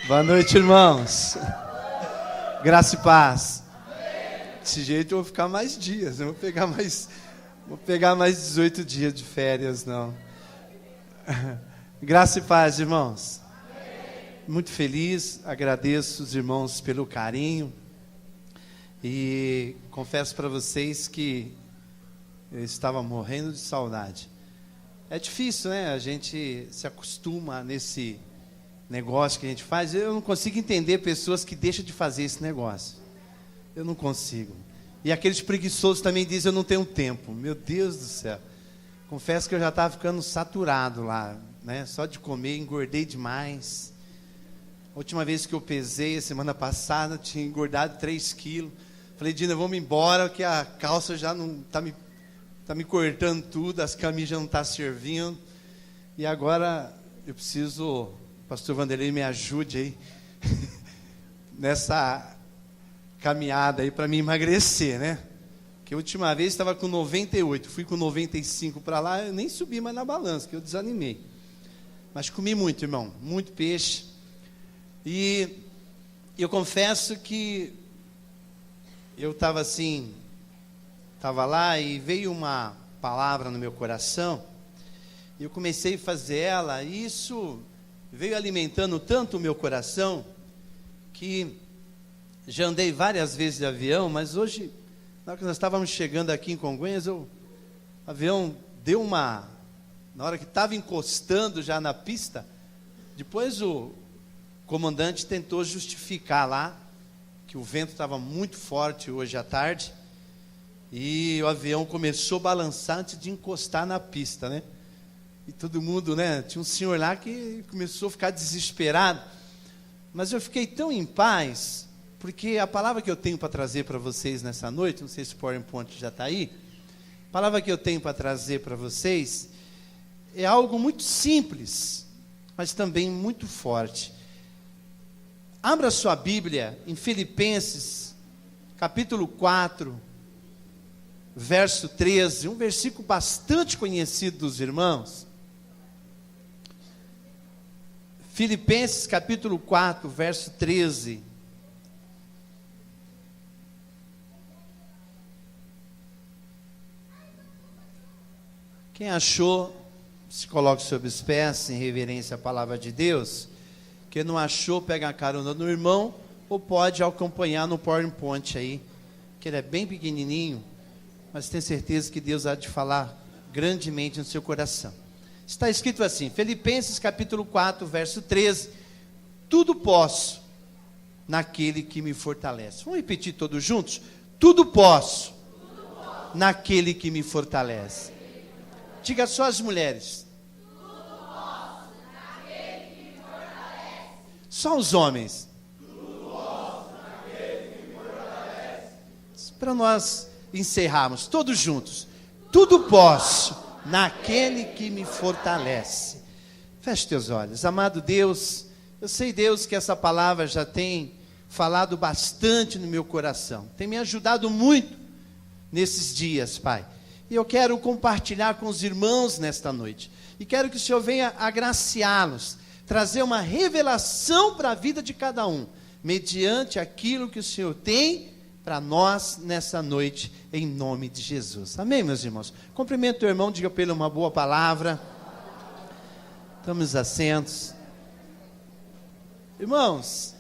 Boa noite, irmãos. Graça e paz. Desse jeito eu vou ficar mais dias. Não vou pegar mais 18 dias de férias, não. Graça e paz, irmãos. Muito feliz, agradeço os irmãos pelo carinho. E confesso para vocês que eu estava morrendo de saudade. É difícil, né? A gente se acostuma nesse negócio que a gente faz. Eu não consigo entender pessoas que deixam de fazer esse negócio. Eu não consigo. E aqueles preguiçosos também dizem: eu não tenho tempo. Meu Deus do céu. Confesso que eu já estava ficando saturado lá, né? Só de comer, engordei demais. A última vez que eu pesei, a semana passada, tinha engordado 3 quilos. Falei: Dina, vamos embora, que a calça já não está me cortando tudo, as camisas não estão servindo. E agora eu preciso... Pastor Vanderlei, me ajude aí nessa caminhada aí para me emagrecer, né? Porque a última vez estava com 98, fui com 95 para lá, eu nem subi mais na balança, que eu desanimei. Mas comi muito, irmão, muito peixe. E eu confesso que eu estava assim, estava lá e veio uma palavra no meu coração, e eu comecei a fazer ela, e isso veio alimentando tanto o meu coração, que já andei várias vezes de avião, mas hoje, na hora que nós estávamos chegando aqui em Congonhas, o avião deu na hora que estava encostando já na pista, depois o comandante tentou justificar lá, que o vento estava muito forte hoje à tarde, e o avião começou a balançar antes de encostar na pista, né? E todo mundo, né? Tinha um senhor lá que começou a ficar desesperado. Mas eu fiquei tão em paz, porque a palavra que eu tenho para trazer para vocês nessa noite, não sei se o PowerPoint já está aí, a palavra que eu tenho para trazer para vocês é algo muito simples, mas também muito forte. Abra sua Bíblia em Filipenses, capítulo 4, verso 13, um versículo bastante conhecido dos irmãos. Filipenses capítulo 4, verso 13. Quem achou, se coloque sob os pés, em reverência à palavra de Deus. Quem não achou, pega a carona no irmão, ou pode acompanhar no PowerPoint aí, que ele é bem pequenininho, mas tenho certeza que Deus há de falar grandemente no seu coração. Está escrito assim, Filipenses capítulo 4, verso 13, tudo posso naquele que me fortalece. Vamos repetir todos juntos? Tudo posso naquele que me fortalece. Diga só as mulheres. Tudo posso naquele que me fortalece. Só os homens. Tudo posso naquele que me fortalece. Para nós encerrarmos todos juntos. Tudo posso naquele que me fortalece. Feche teus olhos. Amado Deus, eu sei, Deus, que essa palavra já tem falado bastante no meu coração. Tem me ajudado muito nesses dias, Pai. E eu quero compartilhar com os irmãos nesta noite. E quero que o Senhor venha agraciá-los, trazer uma revelação para a vida de cada um, mediante aquilo que o Senhor tem para nós nessa noite, em nome de Jesus. Amém, meus irmãos? Cumprimento o irmão, diga para ele uma boa palavra. Tomemos assentos. Irmãos,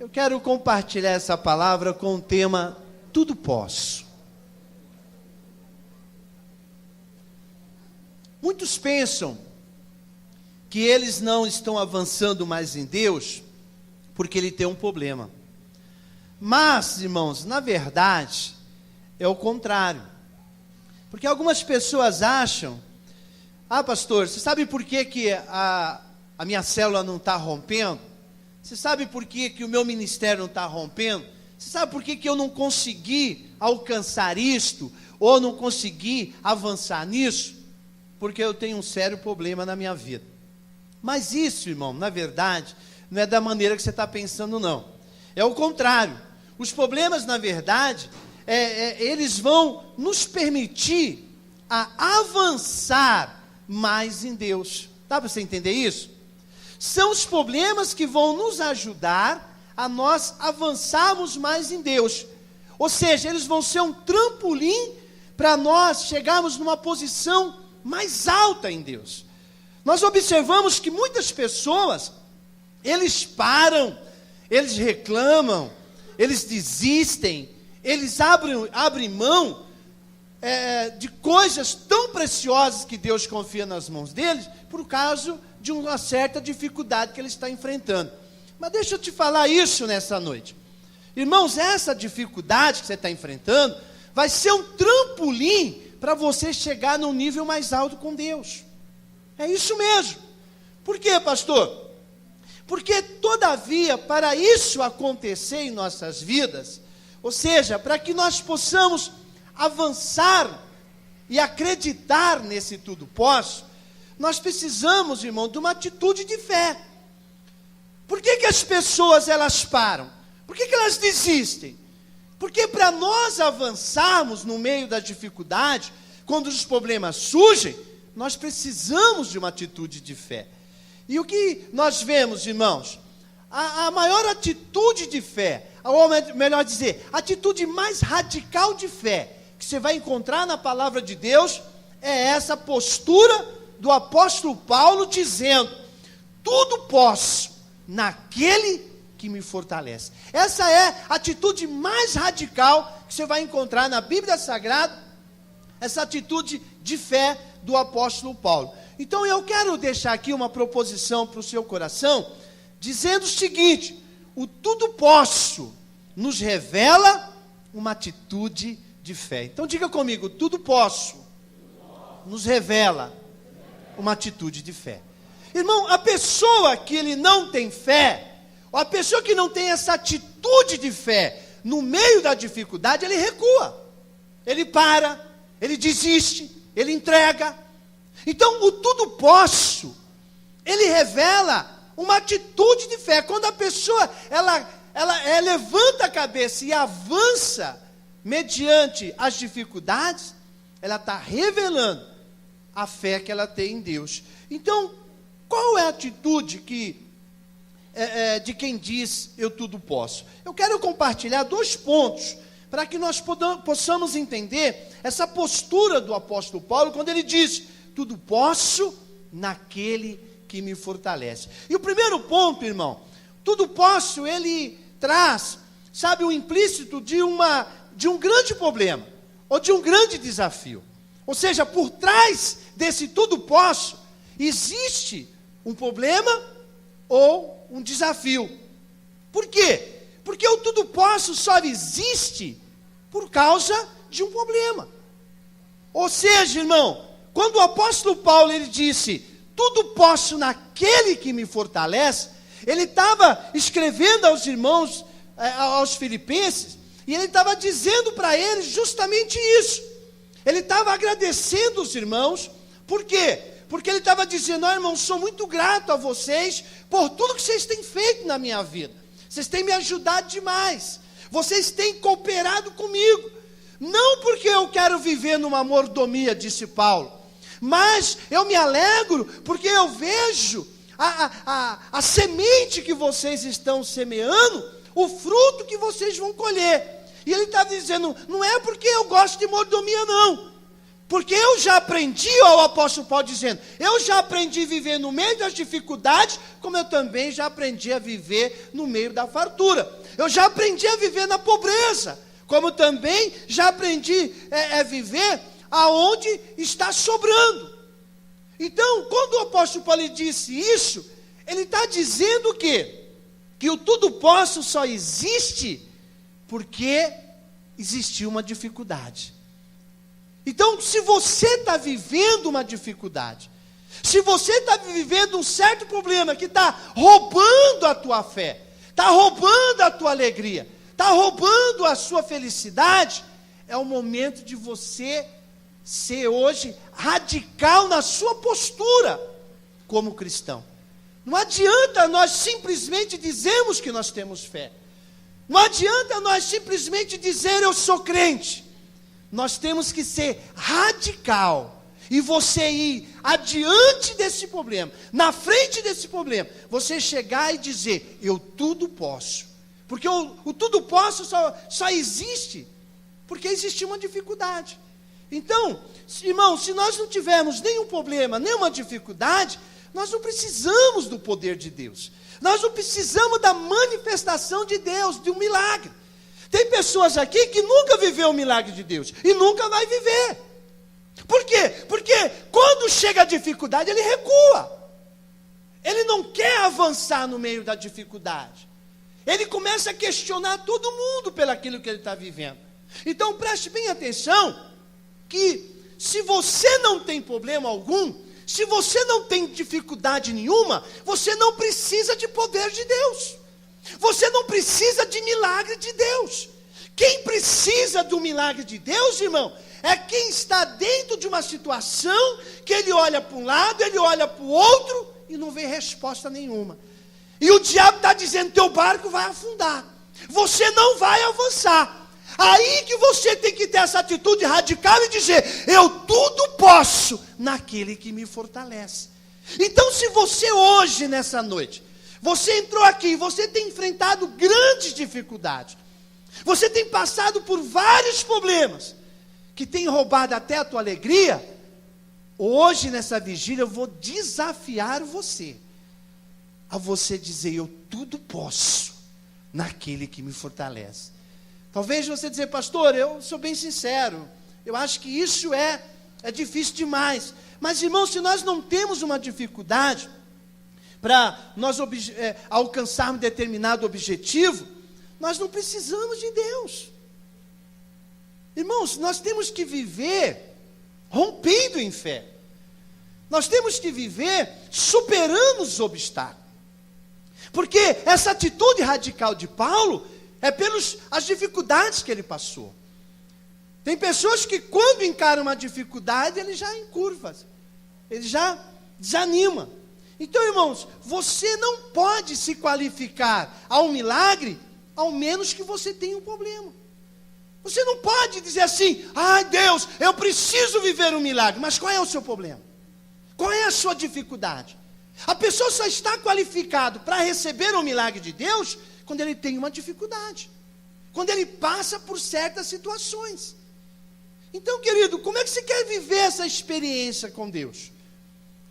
eu quero compartilhar essa palavra com o tema Tudo Posso. Muitos pensam que eles não estão avançando mais em Deus porque ele tem um problema. Mas, irmãos, na verdade, é o contrário. Porque algumas pessoas acham, pastor, você sabe por que a minha célula não está rompendo? Você sabe por que o meu ministério não está rompendo? Você sabe por que eu não consegui alcançar isto? Ou não consegui avançar nisso? Porque eu tenho um sério problema na minha vida. Mas isso, irmão, na verdade, não é da maneira que você está pensando, não. É o contrário. Os problemas, na verdade, eles vão nos permitir a avançar mais em Deus. Dá para você entender isso? São os problemas que vão nos ajudar a nós avançarmos mais em Deus. Ou seja, eles vão ser um trampolim para nós chegarmos numa posição mais alta em Deus. Nós observamos que muitas pessoas, eles param, eles reclamam, eles desistem, eles abrem mão de coisas tão preciosas que Deus confia nas mãos deles, por causa de uma certa dificuldade que ele está enfrentando. Mas deixa eu te falar isso nessa noite. Irmãos, essa dificuldade que você está enfrentando, vai ser um trampolim para você chegar num nível mais alto com Deus. É isso mesmo. Por quê, pastor? Porque, todavia, para isso acontecer em nossas vidas, ou seja, para que nós possamos avançar e acreditar nesse tudo posso, nós precisamos, irmão, de uma atitude de fé. Por que as pessoas, elas param? Por que elas desistem? Porque para nós avançarmos no meio da dificuldade, quando os problemas surgem, nós precisamos de uma atitude de fé. E o que nós vemos, irmãos? A maior atitude de fé, ou melhor dizer, a atitude mais radical de fé, que você vai encontrar na palavra de Deus, é essa postura do apóstolo Paulo dizendo: tudo posso naquele que me fortalece. Essa é a atitude mais radical que você vai encontrar na Bíblia Sagrada, essa atitude de fé do apóstolo Paulo. Então eu quero deixar aqui uma proposição para o seu coração, dizendo o seguinte: o tudo posso nos revela uma atitude de fé. Então diga comigo: tudo posso nos revela uma atitude de fé. Irmão, a pessoa que ele não tem fé, ou a pessoa que não tem essa atitude de fé, no meio da dificuldade, ele recua, ele para, ele desiste, ele entrega. Então, o tudo posso, ele revela uma atitude de fé. Quando a pessoa, ela levanta a cabeça e avança mediante as dificuldades, ela está revelando a fé que ela tem em Deus. Então, qual é a atitude de quem diz eu tudo posso? Eu quero compartilhar 2 pontos, para que nós possamos entender essa postura do apóstolo Paulo, quando ele diz: tudo posso naquele que me fortalece. E o primeiro ponto, irmão, tudo posso, ele traz, sabe, o implícito de um grande problema, ou de um grande desafio. Ou seja, por trás desse tudo posso, existe um problema ou um desafio. Por quê? Porque o tudo posso só existe por causa de um problema. Ou seja, irmão, quando o apóstolo Paulo, ele disse, tudo posso naquele que me fortalece, ele estava escrevendo aos irmãos, aos filipenses, e ele estava dizendo para eles justamente isso. Ele estava agradecendo os irmãos. Por quê? Porque ele estava dizendo: irmãos, sou muito grato a vocês por tudo que vocês têm feito na minha vida. Vocês têm me ajudado demais. Vocês têm cooperado comigo. Não porque eu quero viver numa mordomia, disse Paulo, mas eu me alegro porque eu vejo a semente que vocês estão semeando, o fruto que vocês vão colher. E ele está dizendo: não é porque eu gosto de mordomia, não. Porque eu já aprendi, ó, o apóstolo Paulo dizendo, eu já aprendi a viver no meio das dificuldades, como eu também já aprendi a viver no meio da fartura. Eu já aprendi a viver na pobreza, como também já aprendi a viver aonde está sobrando. Então, quando o apóstolo Paulo disse isso, ele está dizendo o quê? Que o tudo posso só existe porque existiu uma dificuldade. Então, se você está vivendo uma dificuldade, se você está vivendo um certo problema que está roubando a tua fé, está roubando a tua alegria, está roubando a sua felicidade, é o momento de você ser hoje radical na sua postura como cristão. Não adianta nós simplesmente dizermos que nós temos fé. Não adianta nós simplesmente dizer eu sou crente. Nós temos que ser radical e você ir adiante desse problema, na frente desse problema, você chegar e dizer, eu tudo posso. Porque o tudo posso só existe porque existe uma dificuldade. Então, irmão, se nós não tivermos nenhum problema, nenhuma dificuldade, nós não precisamos do poder de Deus. Nós não precisamos da manifestação de Deus, de um milagre. Tem pessoas aqui que nunca viveu o milagre de Deus e nunca vai viver. Por quê? Porque quando chega a dificuldade, ele recua. Ele não quer avançar no meio da dificuldade. Ele começa a questionar todo mundo pelaquilo que ele está vivendo. Então preste bem atenção, que se você não tem problema algum, se você não tem dificuldade nenhuma, você não precisa de poder de Deus. Você não precisa de milagre de Deus. Quem precisa do milagre de Deus, irmão, é quem está dentro de uma situação que ele olha para um lado, ele olha para o outro e não vê resposta nenhuma. E o diabo está dizendo, teu barco vai afundar. Você não vai avançar. Aí que você tem que ter essa atitude radical e dizer, eu tudo posso naquele que me fortalece. Então se você hoje, nessa noite, você entrou aqui e você tem enfrentado grandes dificuldades, você tem passado por vários problemas, que tem roubado até a tua alegria, hoje nessa vigília eu vou desafiar você, a você dizer, eu tudo posso naquele que me fortalece. Talvez você dizer, pastor, eu sou bem sincero, eu acho que isso é difícil demais. Mas irmão, se nós não temos uma dificuldade para nós alcançarmos determinado objetivo, nós não precisamos de Deus. Irmãos, nós temos que viver rompendo em fé. Nós temos que viver superando os obstáculos. Porque essa atitude radical de Paulo é pelas dificuldades que ele passou. Tem pessoas que quando encaram uma dificuldade, ele já encurva, ele já desanima. Então, irmãos, você não pode se qualificar a um milagre, ao menos que você tenha um problema. Você não pode dizer assim, ai Deus, eu preciso viver um milagre, mas qual é o seu problema? Qual é a sua dificuldade? A pessoa só está qualificado para receber um milagre de Deus quando ele tem uma dificuldade, quando ele passa por certas situações. Então, querido, como é que você quer viver essa experiência com Deus?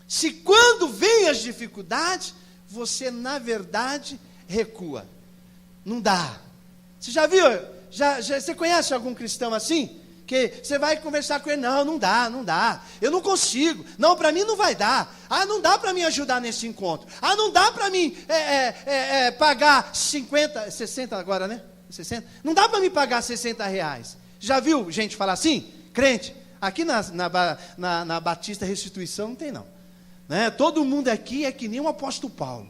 Se quando vem as dificuldades, você na verdade recua. Não dá. Você já viu? Você conhece algum cristão assim? Que você vai conversar com ele, não dá, eu não consigo, não, para mim não vai dar, não dá para mim ajudar nesse encontro, não dá para mim pagar 50, 60 agora, né? 60? Não dá para mim pagar R$60. Já viu gente falar assim? Crente, aqui na Batista Restituição não tem não, né? Todo mundo aqui é que nem o apóstolo Paulo,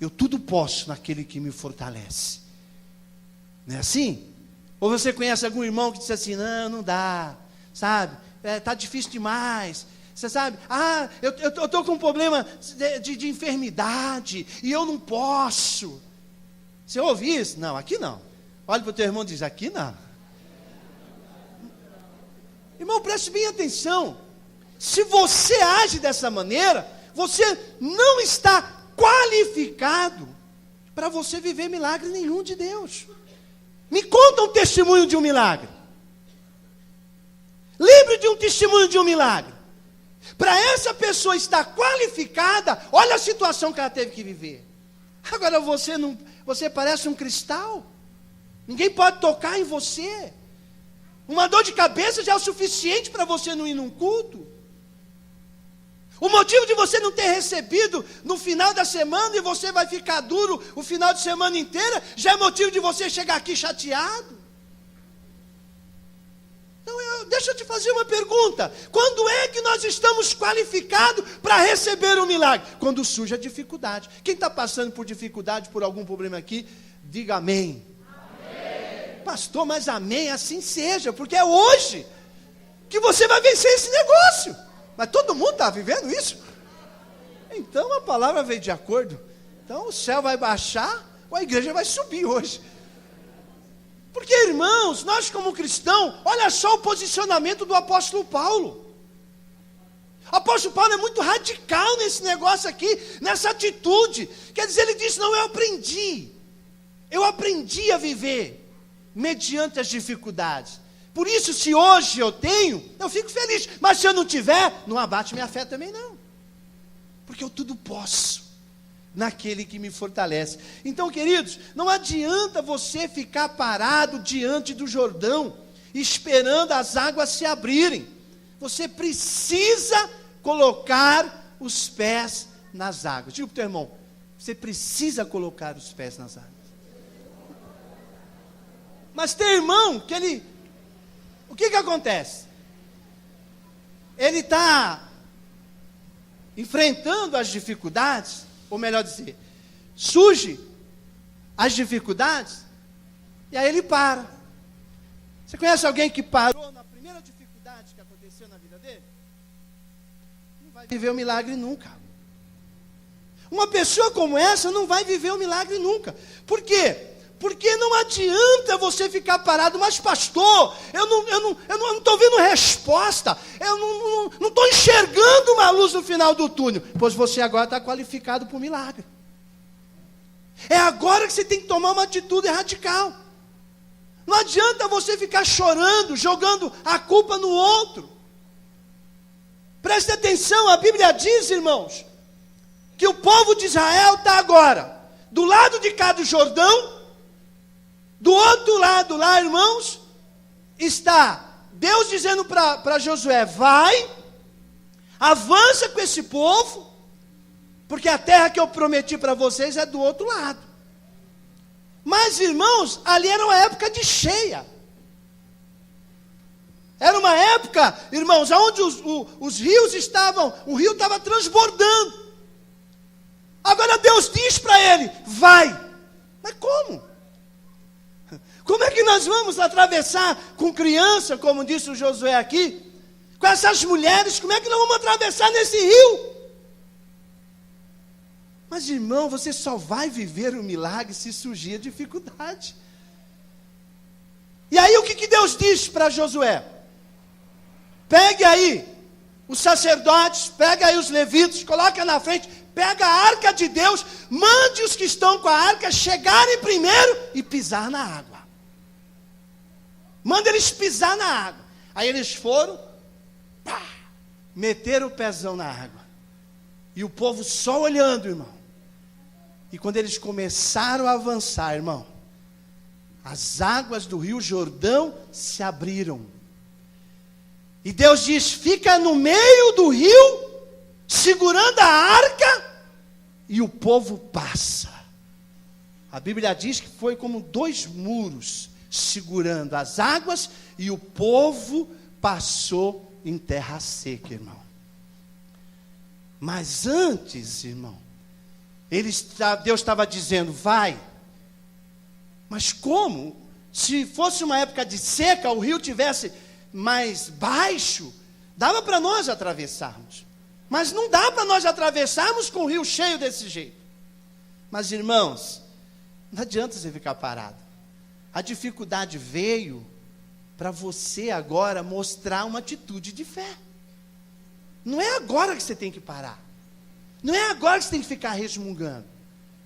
eu tudo posso naquele que me fortalece, não é assim? Ou você conhece algum irmão que diz assim, não dá, sabe, está difícil demais, você sabe, eu estou com um problema de enfermidade, e eu não posso. Você ouve isso? Não, aqui não. Olha para o teu irmão e diz, aqui não. Irmão, preste bem atenção, se você age dessa maneira, você não está qualificado para você viver milagre nenhum de Deus. Me conta um testemunho de um milagre. Lembre de um testemunho de um milagre. Para essa pessoa estar qualificada, olha a situação que ela teve que viver. Agora você parece um cristal. Ninguém pode tocar em você. Uma dor de cabeça já é o suficiente para você não ir num culto. O motivo de você não ter recebido no final da semana e você vai ficar duro o final de semana inteira, já é motivo de você chegar aqui chateado. Então, deixa eu te fazer uma pergunta. Quando é que nós estamos qualificados para receber um milagre? Quando surge a dificuldade. Quem está passando por dificuldade, por algum problema aqui, diga amém. Amém. Pastor, mas amém, assim seja, porque é hoje que você vai vencer esse negócio. Mas todo mundo está vivendo isso? Então a palavra veio de acordo. Então o céu vai baixar, ou a igreja vai subir hoje. Porque, irmãos, nós como cristãos, olha só o posicionamento do apóstolo Paulo. O apóstolo Paulo é muito radical nesse negócio aqui, nessa atitude. Quer dizer, ele diz, não, eu aprendi a viver mediante as dificuldades. Por isso, se hoje eu tenho, eu fico feliz. Mas se eu não tiver, não abate minha fé também não. Porque eu tudo posso naquele que me fortalece. Então, queridos, não adianta você ficar parado diante do Jordão, esperando as águas se abrirem. Você precisa colocar os pés nas águas. Diga para o teu irmão, você precisa colocar os pés nas águas. Mas tem irmão que ele... O que acontece? Ele está enfrentando as dificuldades, ou melhor dizer, surge as dificuldades, e aí ele para. Você conhece alguém que parou na primeira dificuldade que aconteceu na vida dele? Não vai viver o milagre nunca. Uma pessoa como essa não vai viver o milagre nunca. Por quê? Porque não adianta você ficar parado, mas pastor, eu não estou vendo resposta, eu não estou enxergando uma luz no final do túnel, pois você agora está qualificado para o milagre. É agora que você tem que tomar uma atitude radical. Não adianta você ficar chorando, jogando a culpa no outro. Preste atenção, a Bíblia diz, irmãos, que o povo de Israel está agora, do lado de cá do Jordão. Do outro lado lá, irmãos, está Deus dizendo para Josué, vai, avança com esse povo, porque a terra que eu prometi para vocês é do outro lado. Mas, irmãos, ali era uma época de cheia. Era uma época, irmãos, onde os rios estavam, o rio estava transbordando. Agora Deus diz para ele, vai. Mas como? Como é que nós vamos atravessar com criança, como disse o Josué aqui? Com essas mulheres, como é que nós vamos atravessar nesse rio? Mas, irmão, você só vai viver o milagre se surgir a dificuldade. E aí o que Deus diz para Josué? Pegue aí os sacerdotes, pega aí os levitas, coloca na frente, pega a arca de Deus, mande os que estão com a arca chegarem primeiro e pisar na água. Manda eles pisar na água. Aí eles foram, pá, meteram o pezão na água. E o povo só olhando, irmão. E quando eles começaram a avançar, irmão, as águas do rio Jordão se abriram. E Deus diz, fica no meio do rio, segurando a arca, e o povo passa. A Bíblia diz que foi como 2 muros, segurando as águas, e o povo passou em terra seca, irmão. Mas antes, irmão, Deus estava dizendo, vai. Mas como? Se fosse uma época de seca, o rio tivesse mais baixo, dava para nós atravessarmos. Mas não dá para nós atravessarmos com o rio cheio desse jeito. Mas, irmãos, não adianta você ficar parado. A dificuldade veio para você agora mostrar uma atitude de fé. Não é agora que você tem que parar. Não é agora que você tem que ficar resmungando.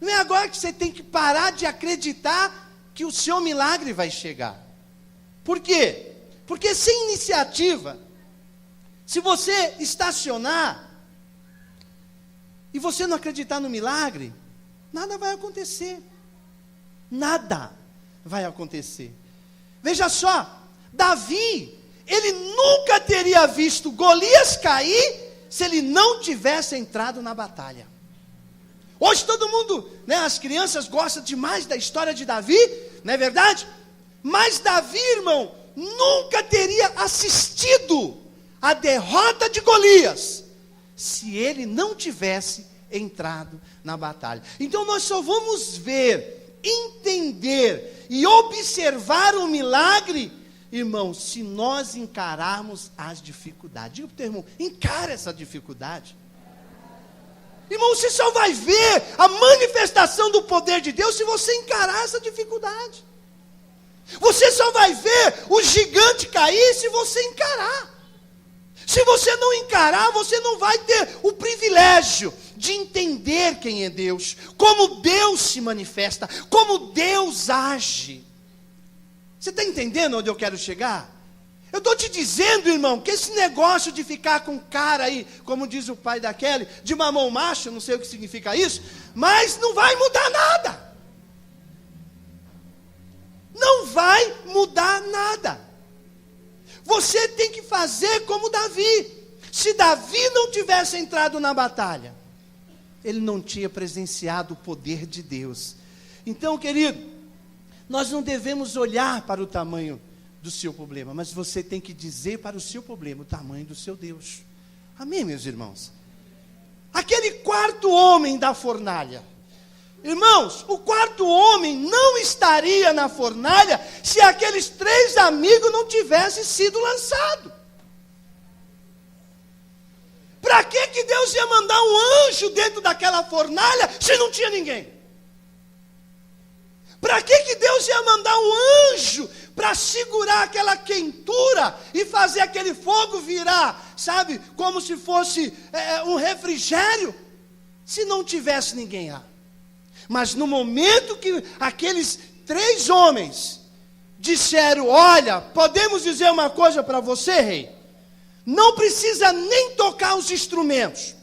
Não é agora que você tem que parar de acreditar que o seu milagre vai chegar. Por quê? Porque sem iniciativa, se você estacionar e você não acreditar no milagre, nada vai acontecer. Nada vai acontecer. Veja só, Davi, ele nunca teria visto Golias cair se ele não tivesse entrado na batalha. Hoje todo mundo, as crianças gostam demais da história de Davi, não é verdade? Mas Davi, irmão, nunca teria assistido a derrota de Golias se ele não tivesse entrado na batalha. Então nós só vamos ver, entender e observar o milagre, irmão, se nós encararmos as dificuldades. Diga para o teu irmão, encara essa dificuldade. Irmão, você só vai ver a manifestação do poder de Deus se você encarar essa dificuldade. Você só vai ver o gigante cair se você encarar. Se você não encarar, você não vai ter o privilégio de entender quem é Deus, como Deus se manifesta, como Deus age. Você está entendendo onde eu quero chegar? Eu estou te dizendo, irmão, que esse negócio de ficar com cara aí, como diz o pai da Kelly, de mamão macho, não sei o que significa isso, mas não vai mudar nada. Não vai mudar nada. Você tem que fazer como Davi. Se Davi não tivesse entrado na batalha, ele não tinha presenciado o poder de Deus. Então, querido, nós não devemos olhar para o tamanho do seu problema, mas você tem que dizer para o seu problema o tamanho do seu Deus. Amém, meus irmãos? Aquele quarto homem da fornalha. Irmãos, o quarto homem não estaria na fornalha se aqueles 3 amigos não tivessem sido lançados. Para que Deus ia mandar um anjo dentro daquela fornalha se não tinha ninguém? Para que Deus ia mandar um anjo para segurar aquela quentura e fazer aquele fogo virar, sabe, como se fosse um refrigério, se não tivesse ninguém lá? Mas no momento que aqueles 3 homens disseram: olha, podemos dizer uma coisa para você, rei? Não precisa nem tocar os instrumentos,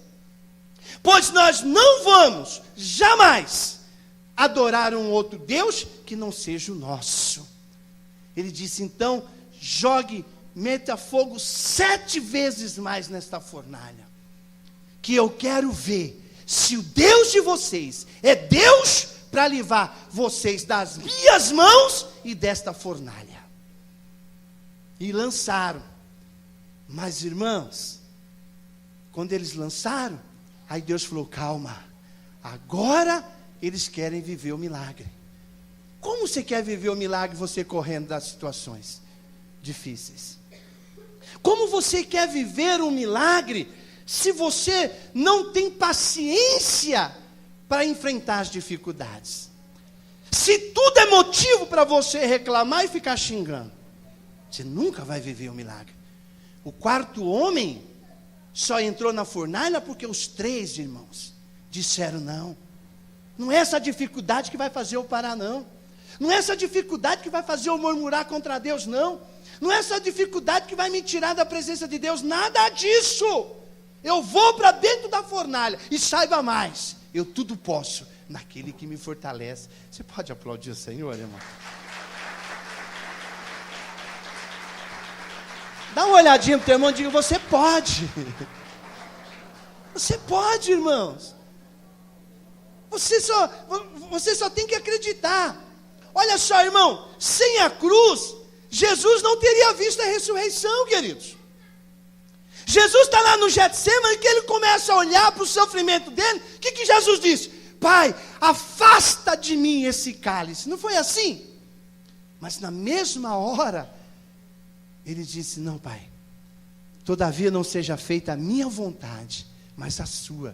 pois nós não vamos jamais adorar um outro Deus que não seja o nosso. Ele disse: então meta fogo 7 vezes mais nesta fornalha, que eu quero ver se o Deus de vocês é Deus para livrar vocês das minhas mãos e desta fornalha. E lançaram. Mas, irmãos, quando eles lançaram, aí Deus falou: calma, agora eles querem viver o milagre. Como você quer viver o milagre você correndo das situações difíceis? Como você quer viver um milagre se você não tem paciência para enfrentar as dificuldades? Se tudo é motivo para você reclamar e ficar xingando, você nunca vai viver o milagre. O quarto homem só entrou na fornalha porque os 3 irmãos disseram: não é essa dificuldade que vai fazer eu parar, não é essa dificuldade que vai fazer eu murmurar contra Deus, não é essa dificuldade que vai me tirar da presença de Deus, nada disso. Eu vou para dentro da fornalha, e saiba mais, eu tudo posso naquele que me fortalece. Você pode aplaudir o Senhor, irmão? Dá uma olhadinha para o teu irmão e diga: você pode. Você pode, irmãos. Você só tem que acreditar. Olha só, irmão, sem a cruz, Jesus não teria visto a ressurreição, queridos. Jesus está lá no Getsemane, que ele começa a olhar para o sofrimento dele. O que Jesus disse? Pai, afasta de mim esse cálice. Não foi assim? Mas na mesma hora, ele disse: não, Pai, todavia não seja feita a minha vontade, mas a sua.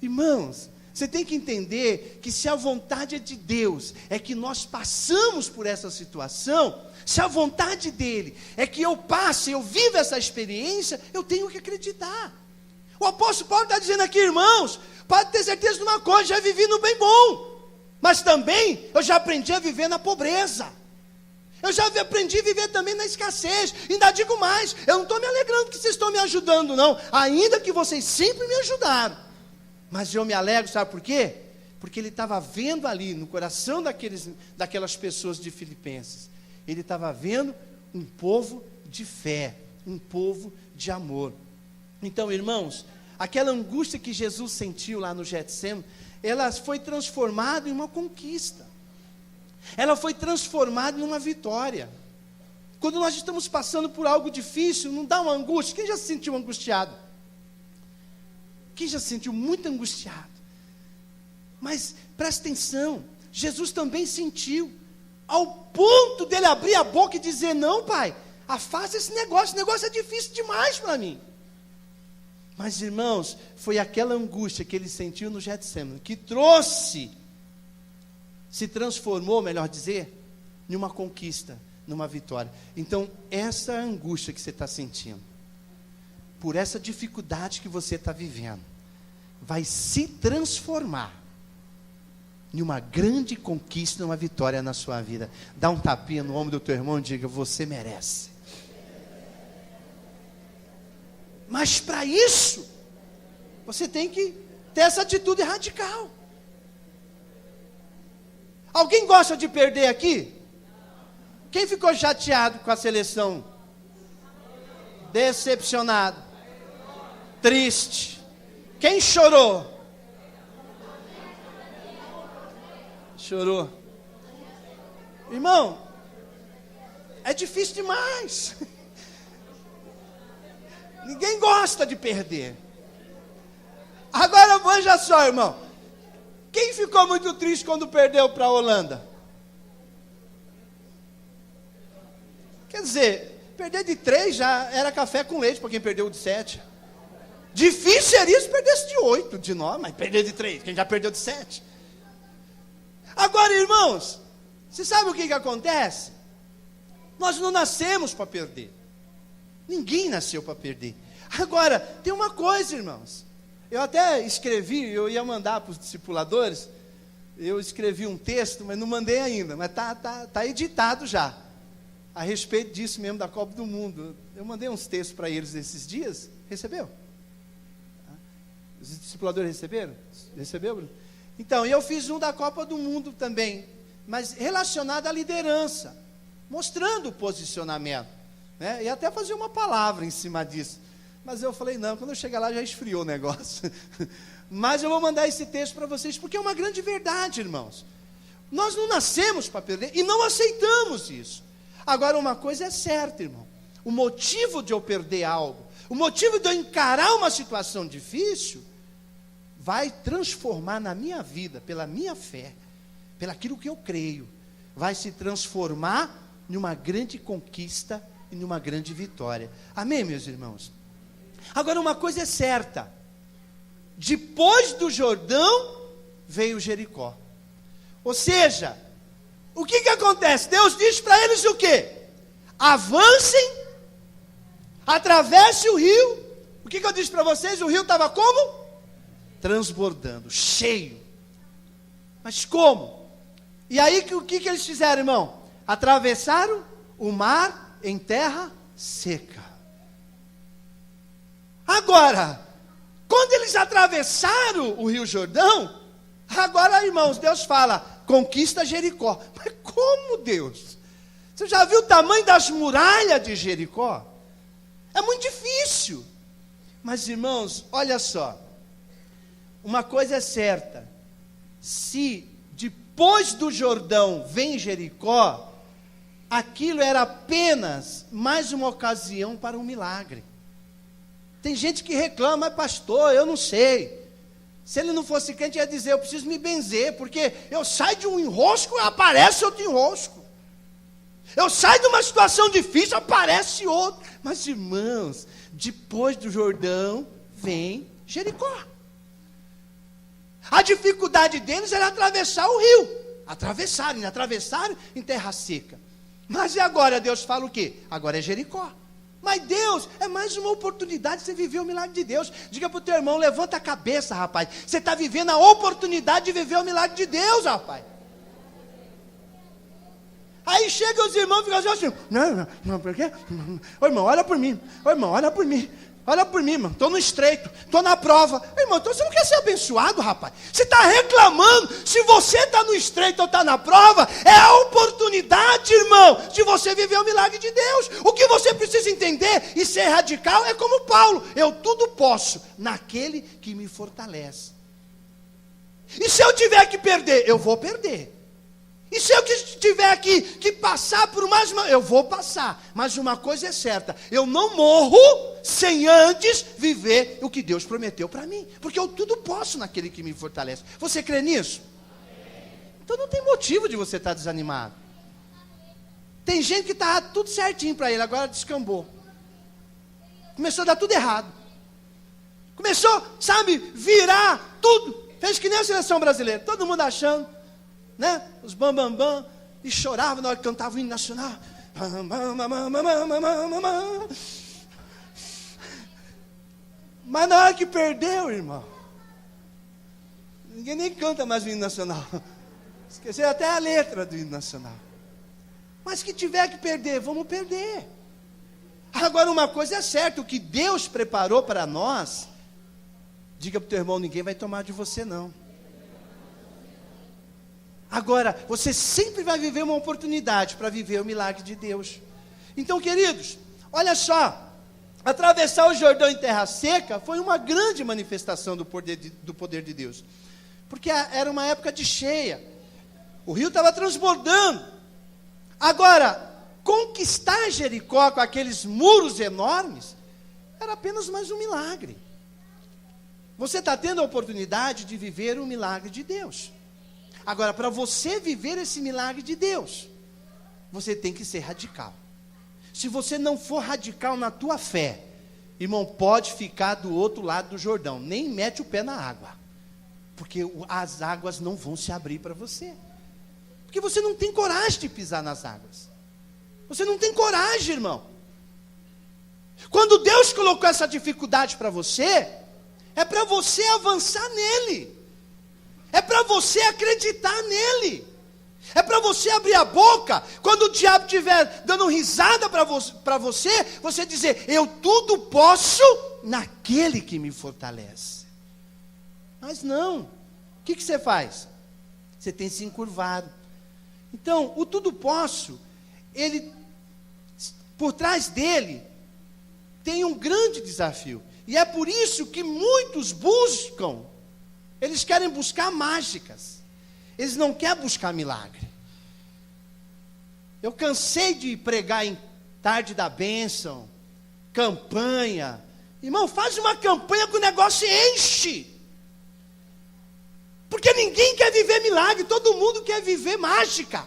Irmãos, você tem que entender que se a vontade é de Deus, é que nós passamos por essa situação, se a vontade dele é que eu passe, eu viva essa experiência, eu tenho que acreditar. O apóstolo Paulo está dizendo aqui: irmãos, pode ter certeza de uma coisa, já vivi no bem bom, mas também eu já aprendi a viver na pobreza. Eu já aprendi a viver também na escassez. Ainda digo mais, eu não estou me alegrando que vocês estão me ajudando, não, ainda que vocês sempre me ajudaram. Mas eu me alegro, sabe por quê? Porque ele estava vendo ali, no coração daquelas pessoas de Filipenses, ele estava vendo um povo de fé, um povo de amor. Então, irmãos, aquela angústia que Jesus sentiu lá no Getsemane, ela foi transformada em uma conquista. Ela foi transformada em uma vitória. Quando nós estamos passando por algo difícil, não dá uma angústia? Quem já se sentiu angustiado? Quem já se sentiu muito angustiado? Mas presta atenção, Jesus também sentiu, ao ponto dele abrir a boca e dizer: não, Pai, afasta esse negócio é difícil demais para mim. Mas, irmãos, foi aquela angústia que ele sentiu no Getsemane que se transformou, melhor dizer, em uma conquista, numa vitória. Então, essa angústia que você está sentindo, por essa dificuldade que você está vivendo, vai se transformar em uma grande conquista, uma vitória na sua vida. Dá um tapinha no ombro do teu irmão e diga: você merece. Mas para isso, você tem que ter essa atitude radical. Alguém gosta de perder aqui? Quem ficou chateado com a seleção? Decepcionado? Triste? Quem chorou? Chorou. Irmão, é difícil demais. Ninguém gosta de perder. Agora veja só, irmão. Quem ficou muito triste quando perdeu para a Holanda? Quer dizer, perder de 3 já era café com leite para quem perdeu de 7. Difícil seria se perdesse de 8, de 9, mas perder de 3, quem já perdeu de 7. Agora, irmãos, você sabe o que acontece? Nós não nascemos para perder. Ninguém nasceu para perder. Agora, tem uma coisa, irmãos. Eu até escrevi, eu ia mandar para os discipuladores. Eu escrevi um texto, mas não mandei ainda. Mas tá editado já. A respeito disso mesmo, da Copa do Mundo. Eu mandei uns textos para eles esses dias. Recebeu? Os discipuladores receberam? Recebeu, Bruno? Então, eu fiz um da Copa do Mundo também. Mas relacionado à liderança. Mostrando o posicionamento. Né? E até fazer uma palavra em cima disso. Mas eu falei, não, quando eu chegar lá já esfriou o negócio. Mas eu vou mandar esse texto para vocês, porque é uma grande verdade, irmãos. Nós não nascemos para perder e não aceitamos isso. Agora, uma coisa é certa, irmão. O motivo de eu perder algo, o motivo de eu encarar uma situação difícil, vai transformar na minha vida, pela minha fé, pelaquilo que eu creio, vai se transformar em uma grande conquista e em uma grande vitória. Amém, meus irmãos? Agora, uma coisa é certa: depois do Jordão veio Jericó. Ou seja, o que acontece? Deus diz para eles o quê? Avancem, atravesse o rio. O que eu disse para vocês? O rio estava como? Transbordando, cheio. Mas como? E aí o que eles fizeram, irmão? Atravessaram o mar em terra seca. Agora, quando eles atravessaram o Rio Jordão, agora, irmãos, Deus fala: conquista Jericó. Mas como, Deus? Você já viu o tamanho das muralhas de Jericó? É muito difícil. Mas, irmãos, olha só. Uma coisa é certa: se depois do Jordão vem Jericó, aquilo era apenas mais uma ocasião para um milagre. Tem gente que reclama: pastor, eu não sei. Se ele não fosse crente, ia dizer: eu preciso me benzer, porque eu saio de um enrosco e aparece outro enrosco. Eu saio de uma situação difícil, aparece outro. Mas, irmãos, depois do Jordão vem Jericó. A dificuldade deles era atravessar o rio. Atravessaram em terra seca. Mas e agora? Deus fala o quê? Agora é Jericó. Mas Deus, é mais uma oportunidade de você viver o milagre de Deus. Diga para o teu irmão: levanta a cabeça, rapaz. Você está vivendo a oportunidade de viver o milagre de Deus, rapaz. Aí chega os irmãos e ficam assim: não, por quê? Ô irmão, olha por mim. Ô irmão, olha por mim. Olha por mim, irmão, estou no estreito, estou na prova. Irmão, então você não quer ser abençoado, rapaz? Você está reclamando. Se você está no estreito ou está na prova, é a oportunidade, irmão, de você viver o milagre de Deus. O que você precisa entender e ser radical é como Paulo: eu tudo posso naquele que me fortalece. E se eu tiver que perder, eu vou perder. E se eu tiver que passar por mais uma, eu vou passar. Mas uma coisa é certa: eu não morro sem antes viver o que Deus prometeu para mim. Porque eu tudo posso naquele que me fortalece. Você crê nisso? Então não tem motivo de você estar desanimado. Tem gente que está tudo certinho para ele, agora descambou. Começou a dar tudo errado. Começou, sabe, virar tudo. Fez que nem a seleção brasileira. Todo mundo achando, né? Os bam, e chorava na hora que cantava o hino nacional. Mas na hora que perdeu, irmão, ninguém nem canta mais o hino nacional. Esqueceram até a letra do hino nacional. Mas que tiver que perder, vamos perder. Agora uma coisa é certa, o que Deus preparou para nós, diga para o teu irmão, ninguém vai tomar de você não. Agora, você sempre vai viver uma oportunidade para viver o milagre de Deus. Então, queridos, olha só, atravessar o Jordão em terra seca foi uma grande manifestação do poder de Deus. Porque era uma época de cheia. O rio estava transbordando. Agora, conquistar Jericó com aqueles muros enormes, era apenas mais um milagre. Você está tendo a oportunidade de viver o milagre de Deus. Agora, para você viver esse milagre de Deus, você tem que ser radical. Se você não for radical na tua fé, irmão, pode ficar do outro lado do Jordão, nem mete o pé na água, porque as águas não vão se abrir para você, porque você não tem coragem de pisar nas águas, você não tem coragem, irmão. Quando Deus colocou essa dificuldade para você, é para você avançar nele, é para você acreditar nele, é para você abrir a boca, quando o diabo estiver dando risada para você, você dizer, eu tudo posso naquele que me fortalece. Mas não, o que você faz? Você tem se encurvado. Então, o tudo posso, ele, por trás dele, tem um grande desafio, e é por isso que muitos buscam, eles querem buscar mágicas, eles não querem buscar milagre. Eu cansei de pregar em tarde da bênção, campanha. Irmão, faz uma campanha que o negócio enche. Porque ninguém quer viver milagre, todo mundo quer viver mágica.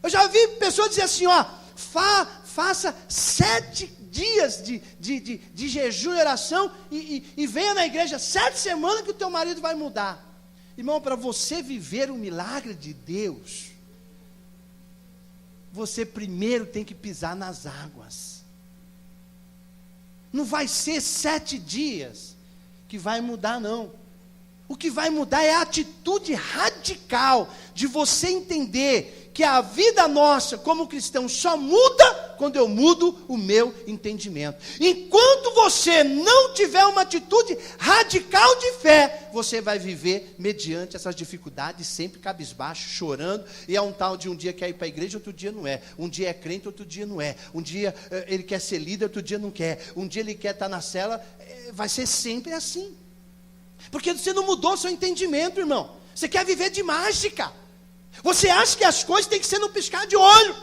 Eu já vi pessoas dizer assim, ó, faça 7 dias de jejum e oração e venha na igreja 7 semanas que o teu marido vai mudar. Irmão, para você viver o milagre de Deus, você primeiro tem que pisar nas águas. Não vai ser 7 dias que vai mudar, não. O que vai mudar é a atitude radical de você entender que a vida nossa como cristão só muda quando eu mudo o meu entendimento. Enquanto você não tiver uma atitude radical de fé, você vai viver mediante essas dificuldades, sempre cabisbaixo, chorando, e é um tal de um dia quer ir para a igreja, outro dia não é. Um dia é crente, outro dia não é. Um dia ele quer ser líder, outro dia não quer. Um dia ele quer estar na cela, vai ser sempre assim. Porque você não mudou seu entendimento, irmão. Você quer viver de mágica. Você acha que as coisas têm que ser no piscar de olho.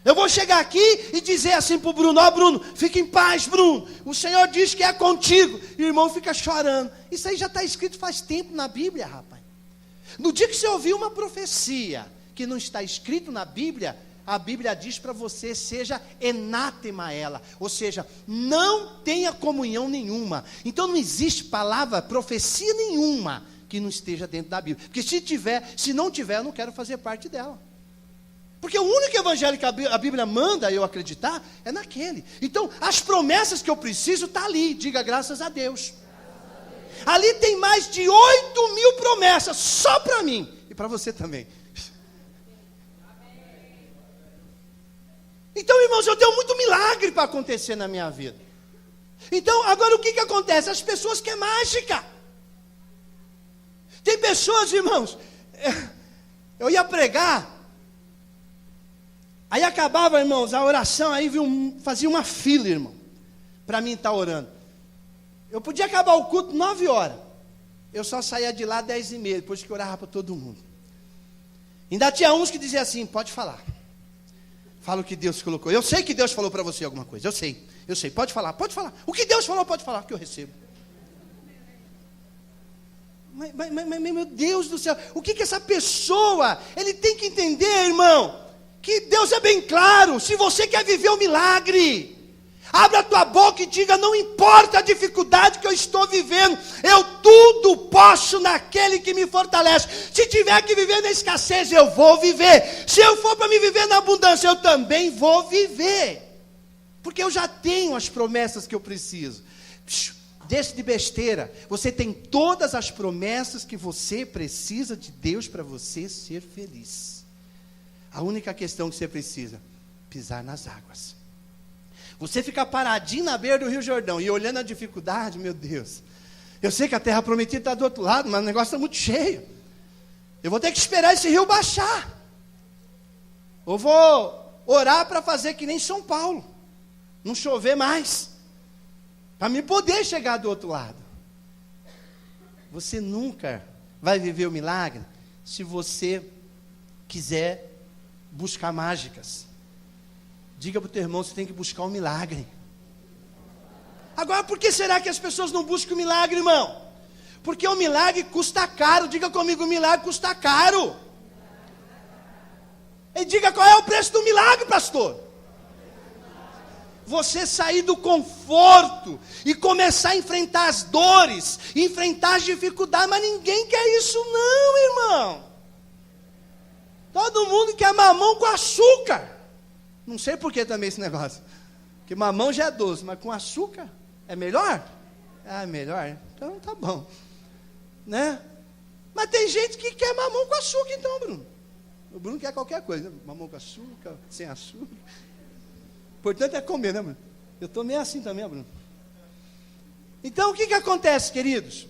Eu vou chegar aqui e dizer assim para o Bruno, ó Bruno, fica em paz, Bruno, o Senhor diz que é contigo, e o irmão fica chorando. Isso aí já está escrito faz tempo na Bíblia, rapaz. No dia que você ouvir uma profecia que não está escrito na Bíblia, a Bíblia diz para você, seja anátema ela, ou seja, não tenha comunhão nenhuma. Então não existe palavra, profecia nenhuma que não esteja dentro da Bíblia, porque se não tiver, eu não quero fazer parte dela. Porque o único evangelho que a Bíblia manda eu acreditar é naquele. Então, as promessas que eu preciso estão ali, diga graças a Deus. Ali tem mais de 8.000 promessas, só para mim, e para você também. Então, irmãos, eu tenho muito milagre para acontecer na minha vida. Então, agora o que acontece? As pessoas querem mágica. Tem pessoas, irmãos, eu ia pregar, aí acabava, irmãos, a oração, aí fazia uma fila, irmão, para mim estar orando. Eu podia acabar o culto 9 horas, eu só saía de lá 10h30, depois que eu orava para todo mundo. Ainda tinha uns que diziam assim, pode falar. Fala o que Deus colocou. Eu sei que Deus falou para você alguma coisa, eu sei, pode falar. O que Deus falou, pode falar, que eu recebo. Mas, meu Deus do céu, o que essa pessoa, ele tem que entender, irmão, que Deus é bem claro, se você quer viver o milagre, abra a tua boca e diga, não importa a dificuldade que eu estou vivendo, eu tudo posso naquele que me fortalece. Se tiver que viver na escassez, eu vou viver. Se eu for para me viver na abundância, eu também vou viver. Porque eu já tenho as promessas que eu preciso. Deixe de besteira. Você tem todas as promessas que você precisa de Deus para você ser feliz. A única questão que você precisa, pisar nas águas. Você ficar paradinho na beira do Rio Jordão e olhando a dificuldade, meu Deus. Eu sei que a terra prometida está do outro lado, mas o negócio está muito cheio. Eu vou ter que esperar esse rio baixar. Eu vou orar para fazer que nem São Paulo. Não chover mais. Para mim poder chegar do outro lado. Você nunca vai viver o milagre se você quiser buscar mágicas. Diga para o teu irmão, você tem que buscar um milagre. Agora, por que será que as pessoas não buscam o milagre, irmão? Porque o milagre custa caro. Diga comigo, o milagre custa caro. E diga, qual é o preço do milagre, pastor? Você sair do conforto e começar a enfrentar as dores, enfrentar as dificuldades, mas ninguém quer isso não, irmão. Todo mundo quer mamão com açúcar. Não sei por que também esse negócio. Porque mamão já é doce, mas com açúcar é melhor? Ah, melhor? Então tá bom. Né? Mas tem gente que quer mamão com açúcar então, Bruno. O Bruno quer qualquer coisa, né? Mamão com açúcar, sem açúcar. O importante é comer, né, Bruno? Eu estou meio assim também, Bruno. Então, o que acontece, queridos?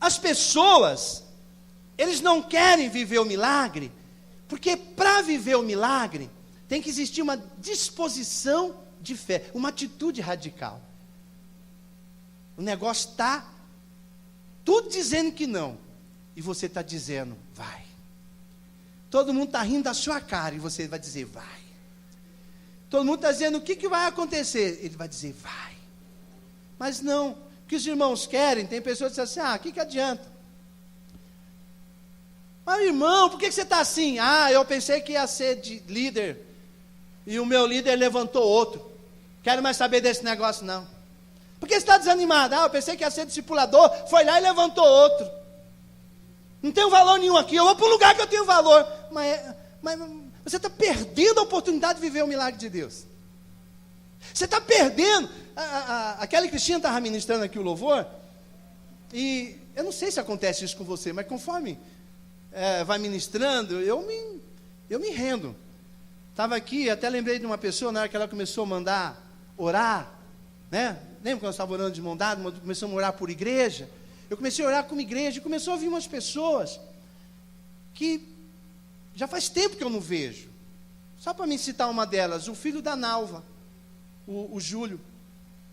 As pessoas, eles não querem viver o milagre, porque para viver o milagre, tem que existir uma disposição de fé, uma atitude radical. O negócio está tudo dizendo que não, e você está dizendo, vai. Todo mundo está rindo da sua cara, e você vai dizer, vai. Todo mundo está dizendo, o que vai acontecer? Ele vai dizer, vai. Mas não, o que os irmãos querem, tem pessoas que dizem assim, o que adianta? Mas irmão, por que você está assim? Eu pensei que ia ser de líder, e o meu líder levantou outro. Quero mais saber desse negócio não. Por que você está desanimado? Eu pensei que ia ser discipulador, foi lá e levantou outro. Não tenho valor nenhum aqui, eu vou para um lugar que eu tenho valor. Mas você está perdendo a oportunidade de viver o milagre de Deus. Você está perdendo. A Kelly Cristina estava ministrando aqui o louvor, e eu não sei se acontece isso com você, mas conforme vai ministrando, eu me rendo. Estava aqui, até lembrei de uma pessoa, na hora que ela começou a mandar orar, né? Lembra quando eu estava orando de mão dada, começou a orar por igreja? Eu comecei a orar como igreja, e começou a vir umas pessoas que já faz tempo que eu não vejo. Só para me citar uma delas, o filho da Nalva, o Júlio,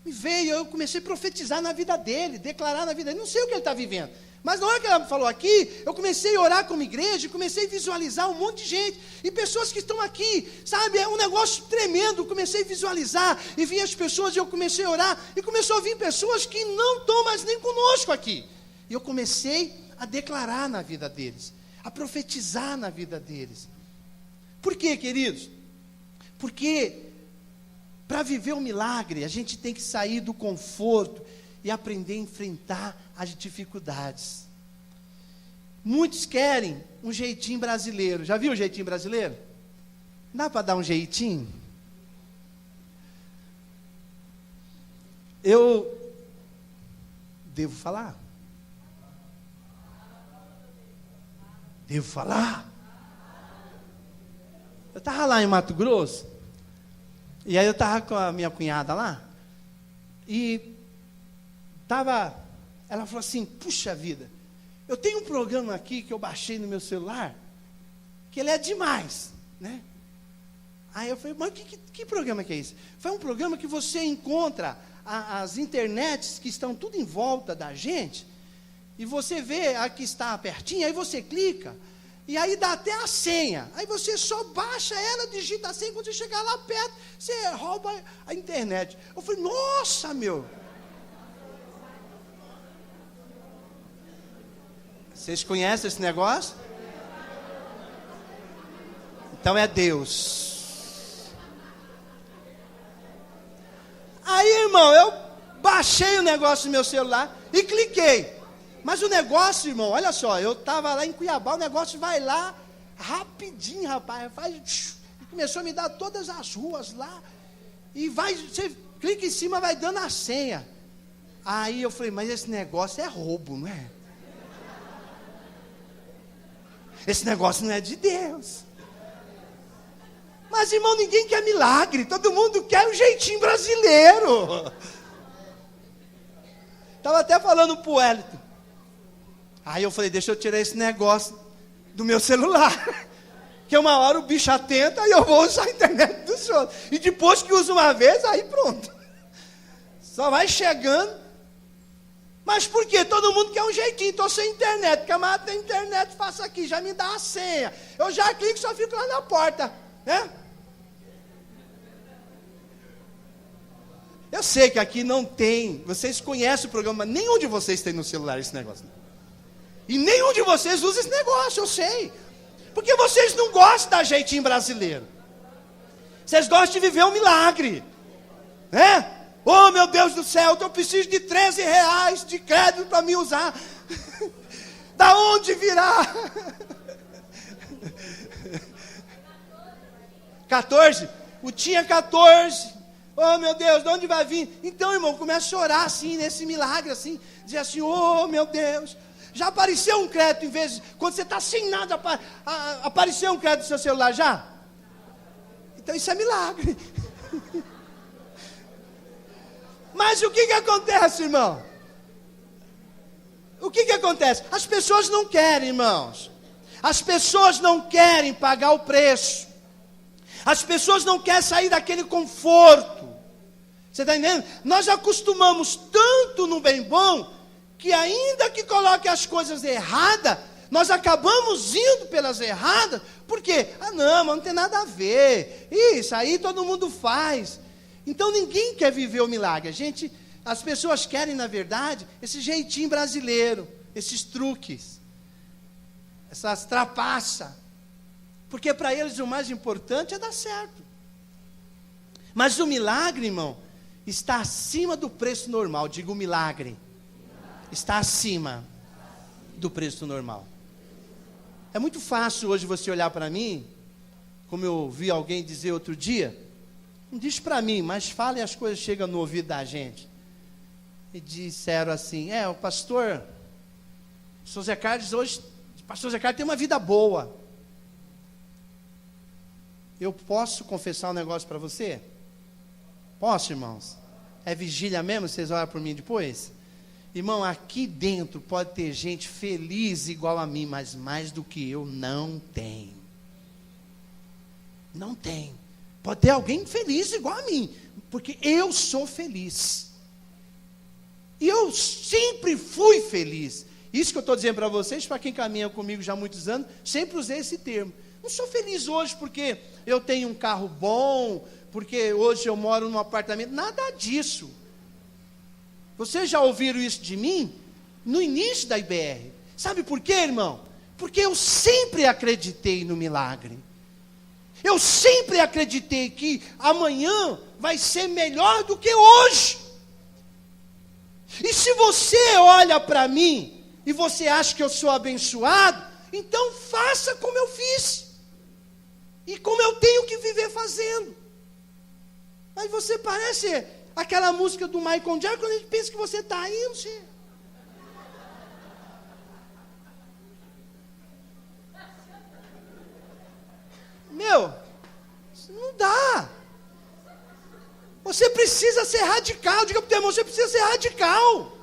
me veio, eu comecei a profetizar na vida dele, declarar na vida dele, não sei o que ele está vivendo. Mas na hora que ela falou aqui, eu comecei a orar como igreja, comecei a visualizar um monte de gente, e pessoas que estão aqui, sabe, é um negócio tremendo, comecei a visualizar, e vi as pessoas, e eu comecei a orar, e começou a vir pessoas que não estão mais nem conosco aqui, e eu comecei a declarar na vida deles, a profetizar na vida deles. Por quê, queridos? Porque para viver o milagre, a gente tem que sair do conforto e aprender a enfrentar as dificuldades. Muitos querem um jeitinho brasileiro. Já viu o jeitinho brasileiro? Dá para dar um jeitinho? Eu devo falar? Devo falar? Eu estava lá em Mato Grosso, e aí eu estava com a minha cunhada lá, e ela falou assim, puxa vida, eu tenho um programa aqui que eu baixei no meu celular, que ele é demais, né? Aí eu falei, mas que programa que é esse? Foi um programa que você encontra as internets que estão tudo em volta da gente, e você vê a que está pertinho, aí você clica, e aí dá até a senha, aí você só baixa ela, digita a senha, quando você chegar lá perto, você rouba a internet. Eu falei, nossa, meu. Vocês conhecem esse negócio? Então é Deus. Aí, irmão, eu baixei o negócio no meu celular e cliquei. Mas o negócio, irmão, olha só, eu estava lá em Cuiabá, o negócio vai lá rapidinho, rapaz, e começou a me dar todas as ruas lá. E você clica em cima, vai dando a senha. Aí eu falei, mas esse negócio é roubo, não é? Esse negócio não é de Deus. Mas, irmão, ninguém quer milagre. Todo mundo quer um jeitinho brasileiro. Estava até falando pro Wellington. Aí eu falei, deixa eu tirar esse negócio do meu celular. Que uma hora o bicho atenta e eu vou usar a internet do senhor. E depois que usa uma vez, aí pronto. Só vai chegando. Mas por quê? Todo mundo quer um jeitinho. Estou sem internet. Camarada tem internet, faça aqui, já me dá a senha. Eu já clico, só fico lá na porta. Né? Eu sei que aqui não tem. Vocês conhecem o programa, mas nenhum de vocês tem no celular esse negócio. E nenhum de vocês usa esse negócio, eu sei. Porque vocês não gostam da jeitinho brasileiro. Vocês gostam de viver um milagre. Né? Oh, meu Deus do céu, eu preciso de R$13 de crédito para me usar. Da onde virá? 14? O tinha 14. Oh, meu Deus, de onde vai vir? Então, irmão, começa a chorar assim, nesse milagre, assim. Dizer assim, oh, meu Deus. Já apareceu um crédito, em vez de... Quando você está sem nada, apareceu um crédito no seu celular, já? Então, isso é milagre. Mas o que acontece, irmão? O que acontece? As pessoas não querem, irmãos. As pessoas não querem pagar o preço. As pessoas não querem sair daquele conforto. Você está entendendo? Nós acostumamos tanto no bem bom, que ainda que coloque as coisas erradas, nós acabamos indo pelas erradas. Por quê? Ah não, mas não tem nada a ver. Isso aí todo mundo faz. Então ninguém quer viver o milagre. As pessoas querem, na verdade, esse jeitinho brasileiro, esses truques, essas trapaças. Porque para eles o mais importante é dar certo. Mas o milagre, irmão, está acima do preço normal. Diga o milagre. Está acima do preço normal. É muito fácil hoje você olhar para mim, como eu vi alguém dizer outro dia. Não diz para mim, mas fala e as coisas chegam no ouvido da gente. E disseram assim, o pastor Zé Carlos hoje, o pastor Zé Carlos tem uma vida boa. Eu posso confessar um negócio para você? Posso, irmãos? É vigília mesmo? Vocês olham por mim depois? Irmão, aqui dentro pode ter gente feliz igual a mim, mas mais do que eu não tem. Não tem. Pode ter alguém feliz igual a mim, porque eu sou feliz. E eu sempre fui feliz. Isso que eu estou dizendo para vocês, para quem caminha comigo já há muitos anos, sempre usei esse termo. Não sou feliz hoje porque eu tenho um carro bom, porque hoje eu moro num apartamento, nada disso. Vocês já ouviram isso de mim? No início da IBR. Sabe por quê, irmão? Porque eu sempre acreditei no milagre. Eu sempre acreditei que amanhã vai ser melhor do que hoje. E se você olha para mim e você acha que eu sou abençoado, então faça como eu fiz. E como eu tenho que viver fazendo. Mas você parece aquela música do Michael Jackson, quando a gente pensa que você está indo, sim. Meu, isso não dá. Você precisa ser radical. Diga para o teu irmão, você precisa ser radical.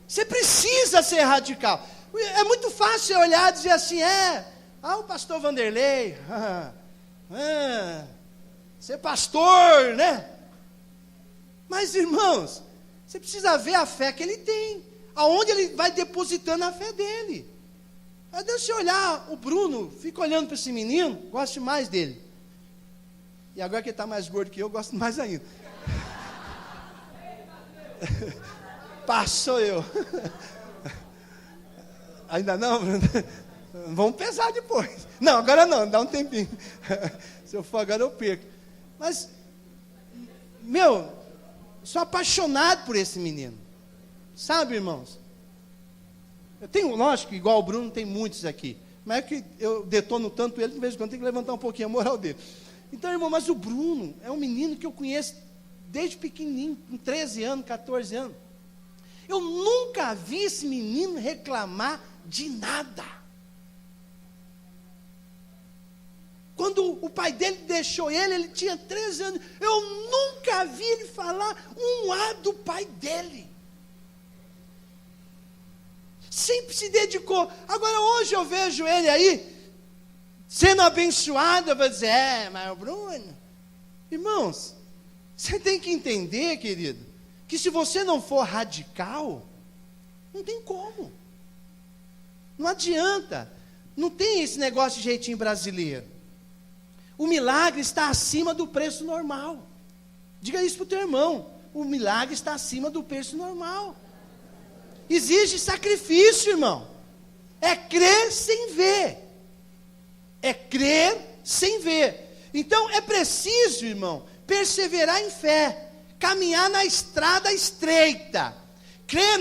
Você precisa ser radical. É muito fácil olhar e dizer assim, o pastor Vanderlei, ser pastor, né? Mas, irmãos, você precisa ver a fé que ele tem, aonde ele vai depositando a fé dele. Aí deixa você olhar, o Bruno, fica olhando para esse menino, gosto mais dele. E agora que ele está mais gordo que eu gosto mais ainda. Passou eu. Ainda não? Vamos pesar depois. Não, agora não, dá um tempinho. Se eu for agora eu perco. Mas, sou apaixonado por esse menino. Sabe, irmãos? Eu tenho, lógico, igual o Bruno, tem muitos aqui. Mas é que eu detono tanto ele, de vez em quando tem que levantar um pouquinho a moral dele. Então, irmão, mas o Bruno é um menino que eu conheço desde pequenininho, com 13 anos, 14 anos. Eu nunca vi esse menino reclamar de nada. Quando o pai dele deixou ele tinha 13 anos. Eu nunca vi ele falar um A do pai dele. Sempre se dedicou. Agora hoje eu vejo ele aí, sendo abençoado, eu vou dizer, mas o Bruno... Irmãos, você tem que entender, querido, que se você não for radical, não tem como. Não adianta. Não tem esse negócio de jeitinho brasileiro. O milagre está acima do preço normal. Diga isso para o teu irmão. O milagre está acima do preço normal. Exige sacrifício, irmão. É crer sem ver. É crer sem ver. Então é preciso, irmão, perseverar em fé, caminhar na estrada estreita, crer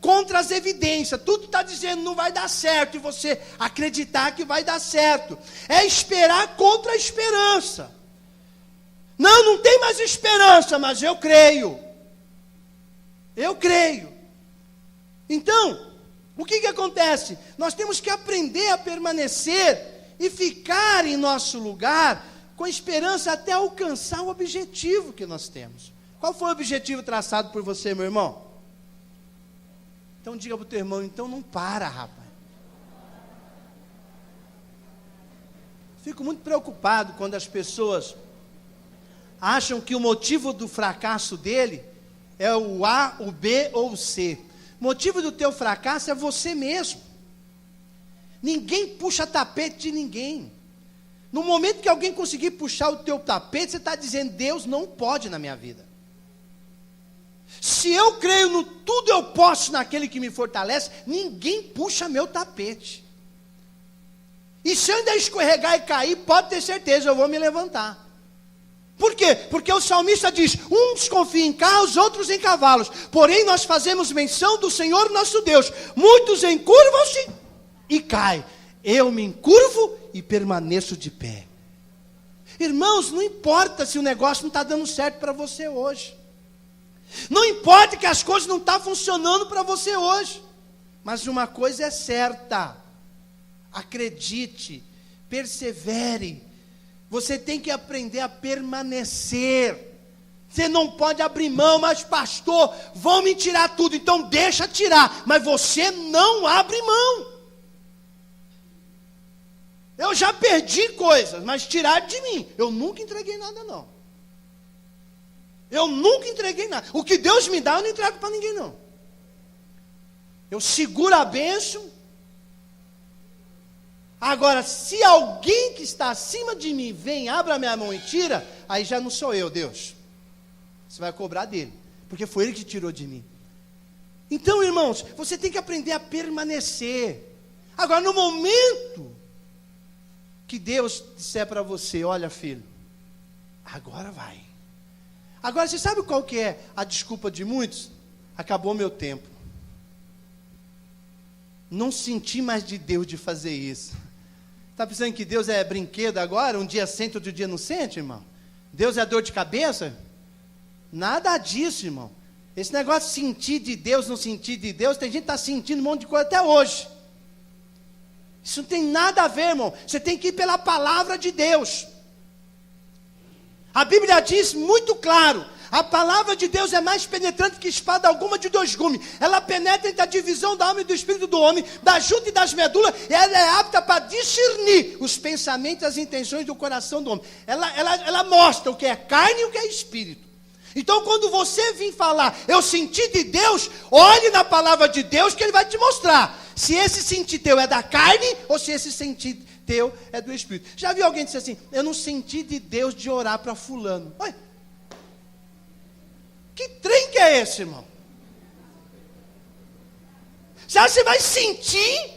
contra as evidências. Tudo está dizendo não vai dar certo, e você acreditar que vai dar certo. É esperar contra a esperança. Não tem mais esperança, mas eu creio. Eu creio. Então, o que acontece? Nós temos que aprender a permanecer e ficar em nosso lugar com esperança até alcançar o objetivo que nós temos. Qual foi o objetivo traçado por você, meu irmão? Então diga para o teu irmão, então não para, rapaz. Fico muito preocupado quando as pessoas acham que o motivo do fracasso dele é o A, o B ou o C. O motivo do teu fracasso é você mesmo. Ninguém puxa tapete de ninguém. No momento que alguém conseguir puxar o teu tapete, você está dizendo, Deus não pode na minha vida. Se eu creio no tudo eu posso naquele que me fortalece, ninguém puxa meu tapete. E se eu ainda escorregar e cair, pode ter certeza, eu vou me levantar. Por quê? Porque o salmista diz, uns confiam em carros, outros em cavalos, porém nós fazemos menção do Senhor nosso Deus. Muitos encurvam-se e caem. Eu me encurvo e permaneço de pé. Irmãos, não importa se o negócio não está dando certo para você hoje. Não importa que as coisas não estão funcionando para você hoje. Mas uma coisa é certa. Acredite, persevere. Você tem que aprender a permanecer. Você não pode abrir mão, mas pastor, vão me tirar tudo, então deixa tirar. Mas você não abre mão. Eu já perdi coisas, mas tiraram de mim. Eu nunca entreguei nada, não. Eu nunca entreguei nada. O que Deus me dá, eu não entrego para ninguém, não. Eu seguro a bênção. Agora, se alguém que está acima de mim vem, abre a minha mão e tira, aí já não sou eu, Deus. Você vai cobrar dele, porque foi ele que tirou de mim. Então, irmãos, você tem que aprender a permanecer. Agora, no momento que Deus disser para você, olha filho, agora vai. Agora você sabe qual que é a desculpa de muitos? Acabou meu tempo. Não senti mais de Deus de fazer isso. Está pensando que Deus é brinquedo agora? Um dia sente, outro dia não sente, irmão? Deus é dor de cabeça? Nada disso, irmão. Esse negócio de sentir de Deus, não sentir de Deus, tem gente que está sentindo um monte de coisa até hoje. Isso não tem nada a ver, irmão. Você tem que ir pela palavra de Deus. A Bíblia diz muito claro, a palavra de Deus é mais penetrante que espada alguma de dois gumes. Ela penetra entre a divisão da alma e do espírito do homem, da junta e das medulas, e ela é apta para discernir os pensamentos e as intenções do coração do homem. Ela mostra o que é carne e o que é espírito. Então quando você vir falar, eu senti de Deus, olhe na palavra de Deus que Ele vai te mostrar se esse sentir teu é da carne ou se esse sentir teu é do Espírito. Já viu alguém dizer assim, eu não senti de Deus de orar para fulano? Olha, que trem que é esse, irmão? Você vai sentir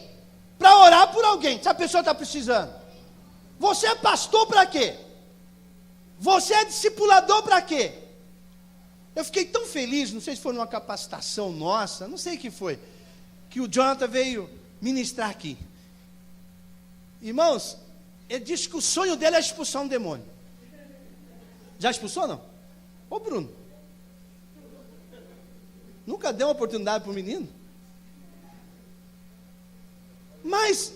para orar por alguém, se a pessoa está precisando. Você é pastor para quê? Você é discipulador para quê? Eu fiquei tão feliz, não sei se foi numa capacitação nossa, não sei o que foi, que o Jonathan veio ministrar aqui. Irmãos, ele disse que o sonho dele é expulsar um demônio. Já expulsou não? Ô Bruno, nunca deu uma oportunidade para o menino? Mas,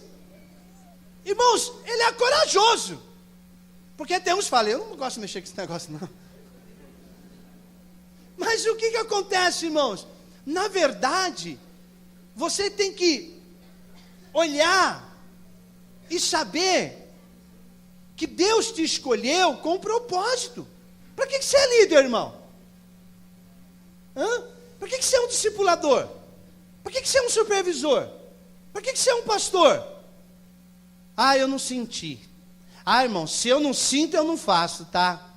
irmãos, ele é corajoso. Porque tem uns que falam, eu não gosto de mexer com esse negócio não. Mas o que acontece, irmãos? Na verdade, você tem que olhar e saber que Deus te escolheu com um propósito. Para que você é líder, irmão? Para que você é um discipulador? Para que você é um supervisor? Para que você é um pastor? Eu não senti. Irmão, se eu não sinto, eu não faço, tá?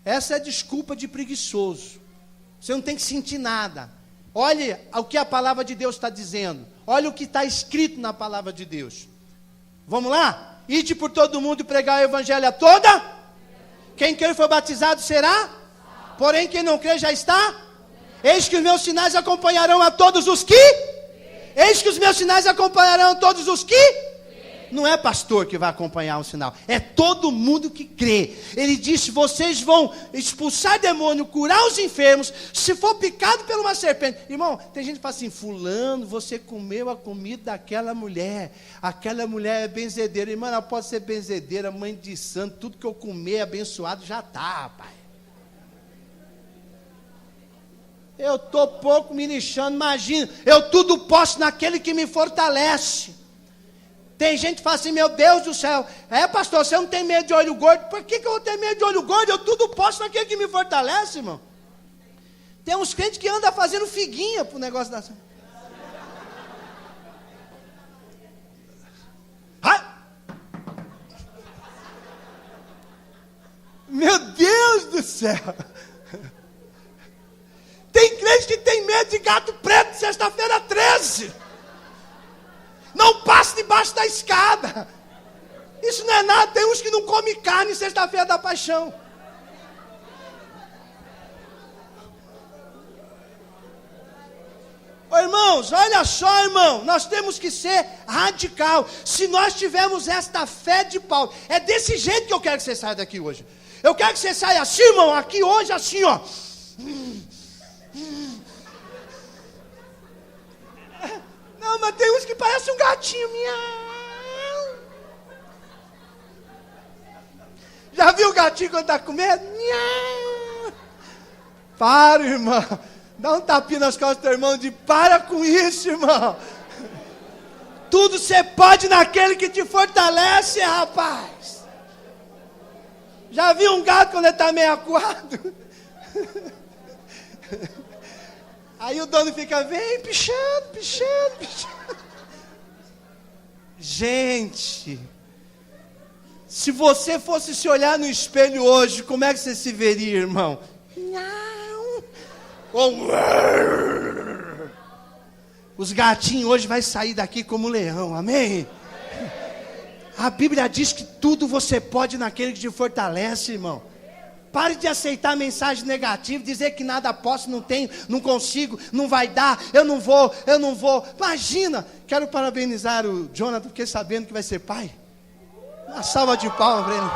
Essa é a desculpa de preguiçoso. Você não tem que sentir nada. Olhe o que a palavra de Deus está dizendo. Olha o que está escrito na palavra de Deus. Vamos lá? Ide por todo mundo e pregar o evangelho a toda. Quem crê e foi batizado será. Porém, quem não crê já está. Eis que os meus sinais acompanharão a todos os que. Eis que os meus sinais acompanharão a todos os que. Não é pastor que vai acompanhar um sinal, é todo mundo que crê. Ele disse, vocês vão expulsar demônio, curar os enfermos, se for picado por uma serpente. Irmão, tem gente que fala assim, fulano, você comeu a comida daquela mulher, aquela mulher é benzedeira. Irmã, ela pode ser benzedeira, mãe de santo, tudo que eu comer abençoado já está, rapaz. Eu estou pouco me lixando, imagina, eu tudo posso naquele que me fortalece. Tem gente que fala assim, meu Deus do céu, pastor, você não tem medo de olho gordo? Por que eu vou ter medo de olho gordo? Eu tudo posso naquele que me fortalece, irmão. Tem uns crentes que andam fazendo figuinha pro negócio da... Meu Deus do céu. Tem crente que tem medo de gato preto, sexta-feira 13. Não passe debaixo da escada. Isso não é nada. Tem uns que não comem carne sexta-feira da paixão. Irmãos, olha só, irmão. Nós temos que ser radical. Se nós tivermos esta fé de Paulo, é desse jeito que eu quero que você saia daqui hoje. Eu quero que você saia assim, irmão, aqui hoje assim, ó. Não, mas tem uns que parecem um gatinho. Miau. Já viu o gatinho quando está com medo? Miau. Para, irmão. Dá um tapinha nas costas do teu irmão de para com isso, irmão. Tudo você pode naquele que te fortalece, rapaz. Já viu um gato quando ele está meio acuado? Aí o dono fica, vem, pichando, pichando, pichando. Gente, se você fosse se olhar no espelho hoje, como é que você se veria, irmão? Não. Os gatinhos hoje vão sair daqui como leão, amém? A Bíblia diz que tudo você pode naquele que te fortalece, irmão. Pare de aceitar mensagem negativa, dizer que nada posso, não tenho, não consigo, não vai dar, eu não vou. Imagina, quero parabenizar o Jonathan, porque sabendo que vai ser pai. Uma salva de palmas para ele.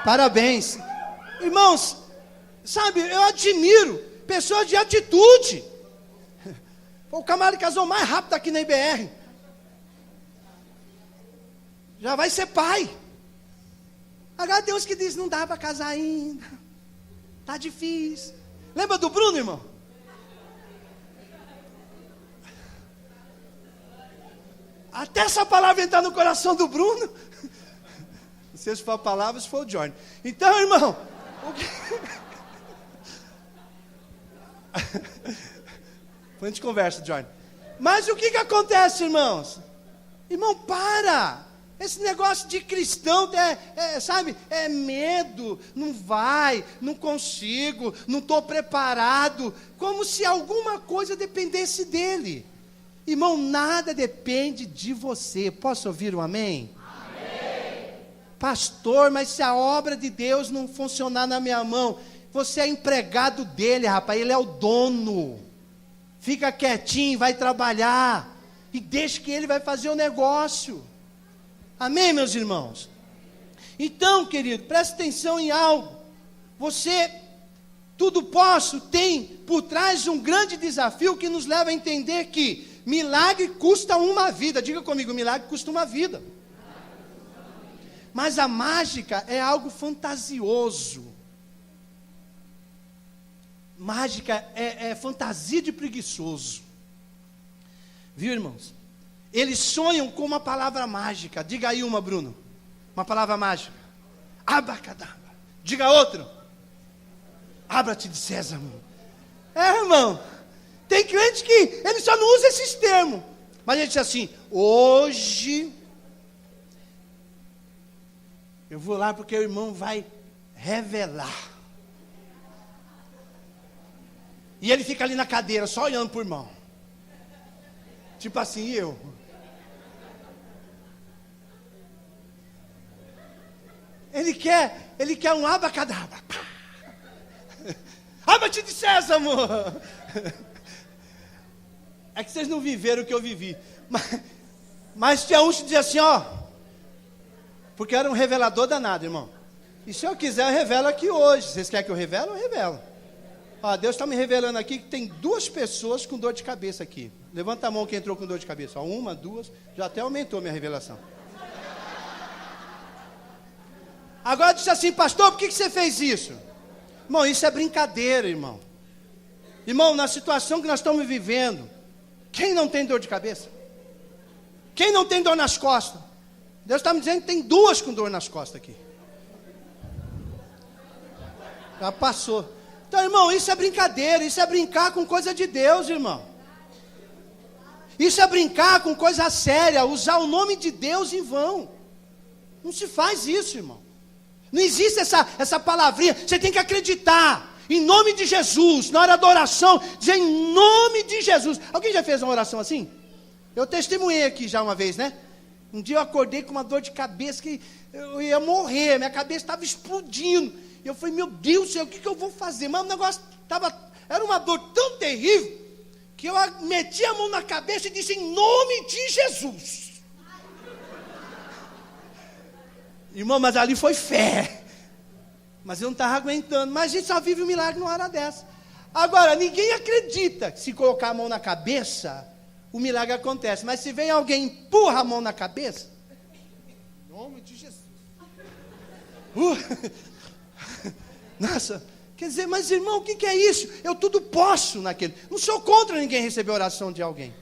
Parabéns. Irmãos, sabe, eu admiro pessoas de atitude. O camarada casou mais rápido aqui na IBR. Já vai ser pai. Agora tem uns que dizem, não dá para casar ainda. Está difícil. Lembra do Bruno, irmão? Até essa palavra entrar no coração do Bruno. Não sei se foi a palavra, se foi o Jordan. Então, irmão, a gente conversa, Jordan. Mas o que acontece, irmãos? Irmão, para. Esse negócio de cristão, sabe, é medo, não vai, não consigo, não estou preparado, como se alguma coisa dependesse dele. Irmão, nada depende de você. Posso ouvir um amém? Amém. Pastor, mas se a obra de Deus não funcionar na minha mão, você é empregado dele, rapaz, ele é o dono. Fica quietinho, vai trabalhar. e deixe que Ele vai fazer o negócio. Amém, meus irmãos? Então, querido, preste atenção em algo. Você, tudo posso, tem por trás um grande desafio que nos leva a entender que milagre custa uma vida. Diga comigo, milagre custa uma vida. Mas a mágica é algo fantasioso. Mágica é fantasia de preguiçoso. Viu, irmãos? Eles sonham com uma palavra mágica. Diga aí uma, Bruno. Uma palavra mágica. Abacadabra. Diga outro. Abra-te de sésamo. Irmão. Tem crente que ele só não usa esses termos. Mas ele diz assim: hoje eu vou lá porque o irmão vai revelar. E ele fica ali na cadeira, só olhando para o irmão. Tipo assim, e eu? Ele quer um abacadabra. Abra-te de sésamo. É que vocês não viveram o que eu vivi. Mas tinha uns que diziam assim, ó. Porque eu era um revelador danado, irmão. E se eu quiser, eu revelo aqui hoje. Vocês querem que eu revele? Eu revelo. Ó, Deus está me revelando aqui que tem 2 pessoas com dor de cabeça aqui. Levanta a mão quem entrou com dor de cabeça. Ó, 1, 2, já até aumentou minha revelação. Agora disse assim, pastor, por que você fez isso? Irmão, isso é brincadeira, irmão. Irmão, na situação que nós estamos vivendo, quem não tem dor de cabeça? Quem não tem dor nas costas? Deus está me dizendo que tem 2 com dor nas costas aqui. Já passou. Então, irmão, isso é brincadeira, isso é brincar com coisa de Deus, irmão. Isso é brincar com coisa séria, usar o nome de Deus em vão. Não se faz isso, irmão. Não existe essa palavrinha. Você tem que acreditar. Em nome de Jesus. Na hora da oração, dizer em nome de Jesus. Alguém já fez uma oração assim? Eu testemunhei aqui já uma vez, né? Um dia eu acordei com uma dor de cabeça que eu ia morrer. Minha cabeça estava explodindo. E eu falei, meu Deus do céu, o que eu vou fazer? Mas o negócio era uma dor tão terrível que eu meti a mão na cabeça e disse em nome de Jesus. Irmão, mas ali foi fé. Mas eu não estava aguentando. Mas a gente só vive um milagre numa hora dessa. Agora, ninguém acredita que se colocar a mão na cabeça, o milagre acontece. Mas se vem alguém e empurra a mão na cabeça, em nome de Jesus. Nossa, quer dizer, mas irmão, o que é isso? Eu tudo posso naquele. Não sou contra ninguém receber a oração de alguém.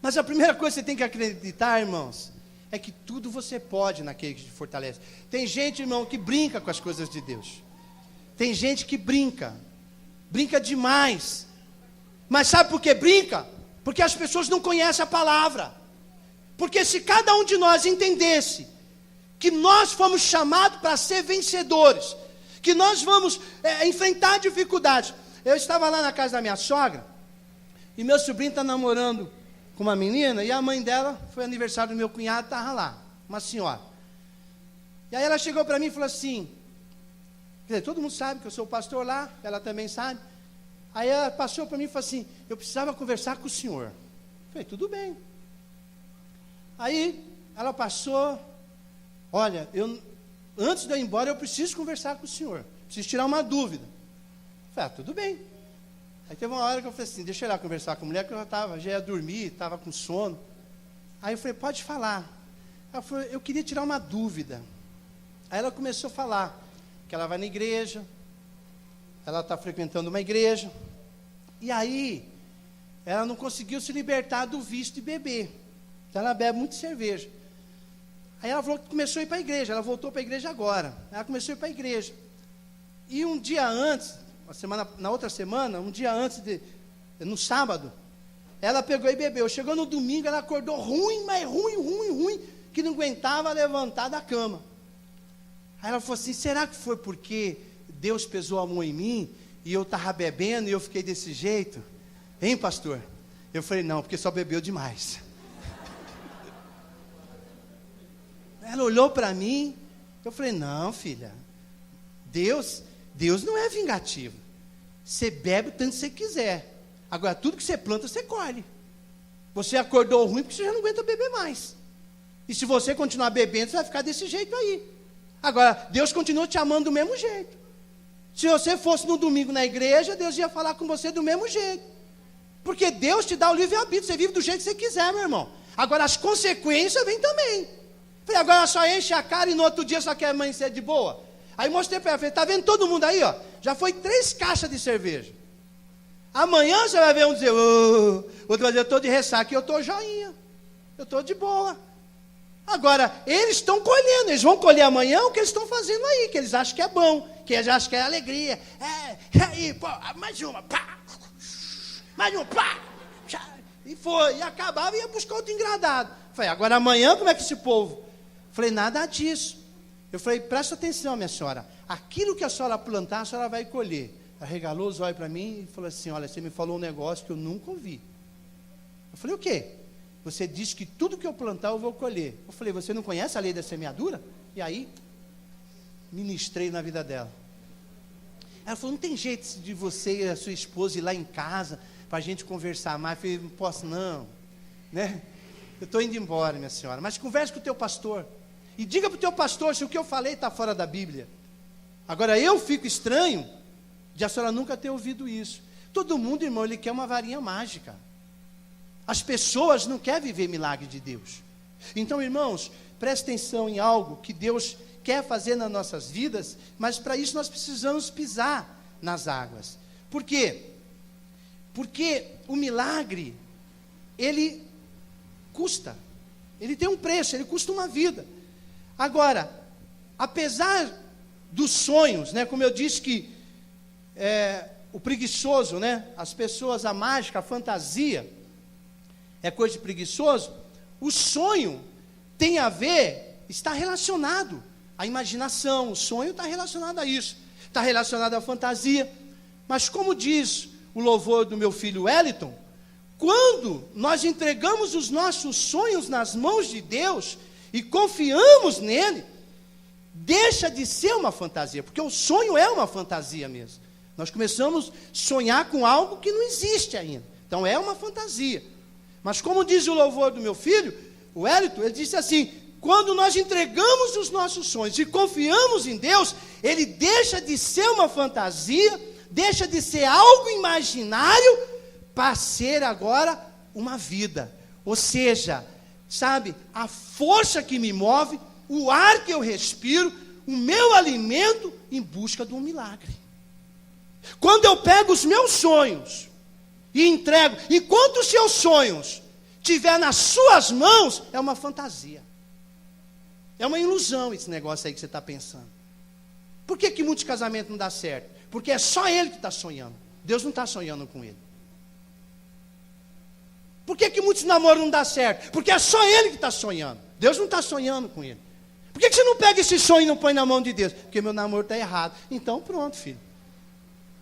Mas a primeira coisa que você tem que acreditar, irmãos, é que tudo você pode naquele que te fortalece. Tem gente, irmão, que brinca com as coisas de Deus. Tem gente que brinca demais. Mas sabe por que brinca? Porque as pessoas não conhecem a palavra. Porque se cada um de nós entendesse que nós fomos chamados para ser vencedores, que nós vamos enfrentar dificuldades. Eu estava lá na casa da minha sogra, e meu sobrinho está namorando com uma menina, e a mãe dela, foi aniversário do meu cunhado, estava lá, uma senhora. E aí ela chegou para mim e falou assim, quer dizer, todo mundo sabe que eu sou pastor lá, ela também sabe. Aí ela passou para mim e falou assim, eu precisava conversar com o senhor. Eu falei, tudo bem. Aí ela passou, olha, antes de eu ir embora, eu preciso conversar com o senhor, preciso tirar uma dúvida. Eu falei, tudo bem. Aí teve uma hora que eu falei assim, deixa eu ir lá conversar com a mulher, que eu já ia dormir, estava com sono. Aí eu falei, pode falar. Ela falou, eu queria tirar uma dúvida. Aí ela começou a falar que ela vai na igreja, ela está frequentando uma igreja, e aí ela não conseguiu se libertar do vício de beber. Então ela bebe muito cerveja. Aí ela falou que começou a ir para a igreja, ela voltou para a igreja agora. Ela começou a ir para a igreja. E um dia antes, na outra semana, um dia antes, no sábado, ela pegou e bebeu. Chegou no domingo, ela acordou ruim, mas ruim, que não aguentava levantar da cama. Aí ela falou assim, será que foi porque Deus pesou a mão em mim, e eu estava bebendo, e eu fiquei desse jeito? Hein, pastor? Eu falei, não, porque só bebeu demais. Ela olhou para mim, eu falei, não, filha, Deus não é vingativo. Você bebe o tanto que você quiser. Agora, tudo que você planta, você colhe. Você acordou ruim porque você já não aguenta beber mais. E se você continuar bebendo, você vai ficar desse jeito aí. Agora, Deus continua te amando do mesmo jeito. Se você fosse no domingo na igreja, Deus ia falar com você do mesmo jeito. Porque Deus te dá o livre-arbítrio, você vive do jeito que você quiser, meu irmão. Agora, as consequências vêm também. Falei, agora só enche a cara e no outro dia só quer amanhecer de boa. Aí mostrei para ela, falei, tá vendo todo mundo aí, ó? Já foi 3 caixas de cerveja. Amanhã você vai ver um dizer, outro vai dizer, eu estou de ressaca, e eu estou joinha. Eu estou de boa. Agora, eles estão colhendo, eles vão colher amanhã o que eles estão fazendo aí, que eles acham que é bom, que eles acham que é alegria. Aí, pô, mais uma, pá, mais uma, pá, e foi, e acabava e ia buscar outro engradado. Falei, agora amanhã como é que esse povo? Falei, nada disso. Eu falei, presta atenção, minha senhora, aquilo que a senhora plantar, a senhora vai colher. Ela regalou os olhos para mim e falou assim, olha, você me falou um negócio que eu nunca ouvi. Eu falei, o quê? Você disse que tudo que eu plantar eu vou colher. Eu falei, você não conhece a lei da semeadura? E aí, ministrei na vida dela. Ela falou, não tem jeito de você e a sua esposa ir lá em casa para a gente conversar mais. Eu falei, não posso não, né? Eu estou indo embora, minha senhora, mas converse com o teu pastor. E diga para o teu pastor se o que eu falei está fora da Bíblia. Agora eu fico estranho de a senhora nunca ter ouvido isso. Todo mundo, irmão, ele quer uma varinha mágica. As pessoas não querem viver milagre de Deus. Então, irmãos, preste atenção em algo que Deus quer fazer nas nossas vidas, mas para isso nós precisamos pisar nas águas. Por quê? Porque o milagre, ele custa. Ele tem um preço, ele custa uma vida. Agora, apesar dos sonhos, né, como eu disse que o preguiçoso, né, as pessoas, a mágica, a fantasia, é coisa de preguiçoso, o sonho tem a ver, está relacionado à imaginação, o sonho está relacionado a isso, está relacionado à fantasia, mas como diz o louvor do meu filho Wellington, quando nós entregamos os nossos sonhos nas mãos de Deus e confiamos nele, deixa de ser uma fantasia, porque o sonho é uma fantasia mesmo. Nós começamos a sonhar com algo que não existe ainda, então é uma fantasia. Mas como diz o louvor do meu filho, o Wellington, ele disse assim, quando nós entregamos os nossos sonhos e confiamos em Deus, ele deixa de ser uma fantasia, deixa de ser algo imaginário, para ser agora uma vida. Ou seja, sabe, a força que me move, o ar que eu respiro, o meu alimento em busca de um milagre. Quando eu pego os meus sonhos e entrego, enquanto os seus sonhos estiver nas suas mãos, é uma fantasia. É uma ilusão esse negócio aí que você está pensando. Por que muitos casamentos não dão certo? Porque é só ele que está sonhando. Deus não está sonhando com ele. Por que muitos namoros não dão certo? Porque é só ele que está sonhando. Deus não está sonhando com ele. Por que você não pega esse sonho e não põe na mão de Deus? Porque meu namoro está errado. Então pronto, filho.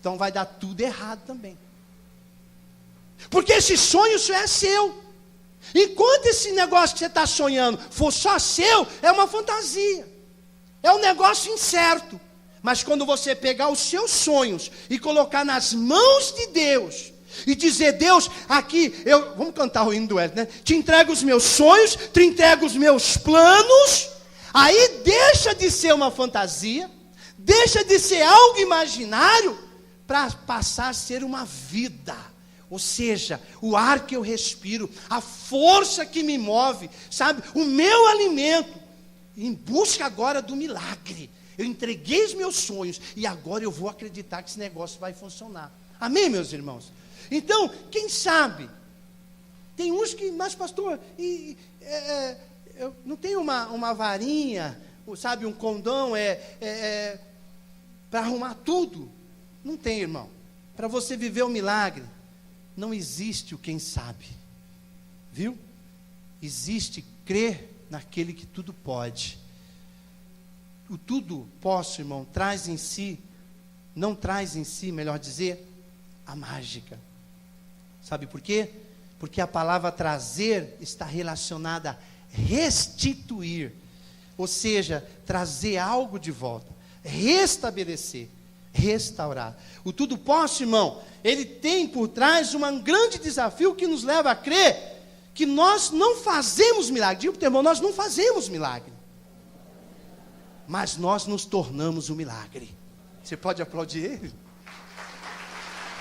Então vai dar tudo errado também. Porque esse sonho só é seu. Enquanto esse negócio que você está sonhando for só seu, é uma fantasia. É um negócio incerto. Mas quando você pegar os seus sonhos e colocar nas mãos de Deus, e dizer, Deus, aqui, vamos cantar o hino do Hélio, né? Te entrego os meus sonhos, te entrego os meus planos, aí deixa de ser uma fantasia, deixa de ser algo imaginário, para passar a ser uma vida. Ou seja, o ar que eu respiro, a força que me move, sabe? O meu alimento, em busca agora do milagre. Eu entreguei os meus sonhos e agora eu vou acreditar que esse negócio vai funcionar. Amém, meus irmãos? Então, quem sabe? Tem uns que, mas pastor, eu não tenho uma varinha, sabe, um condão, para arrumar tudo. Não tem, irmão. Para você viver o milagre, não existe o quem sabe, viu? Existe crer naquele que tudo pode. O tudo posso, irmão, traz em si, não traz em si, melhor dizer, a mágica. Sabe por quê? Porque a palavra trazer está relacionada a restituir, ou seja, trazer algo de volta, restabelecer, restaurar. O tudo posso, irmão, ele tem por trás um grande desafio que nos leva a crer que nós não fazemos milagre. Diga para o teu irmão, nós não fazemos milagre. Mas nós nos tornamos um milagre. Você pode aplaudir ele?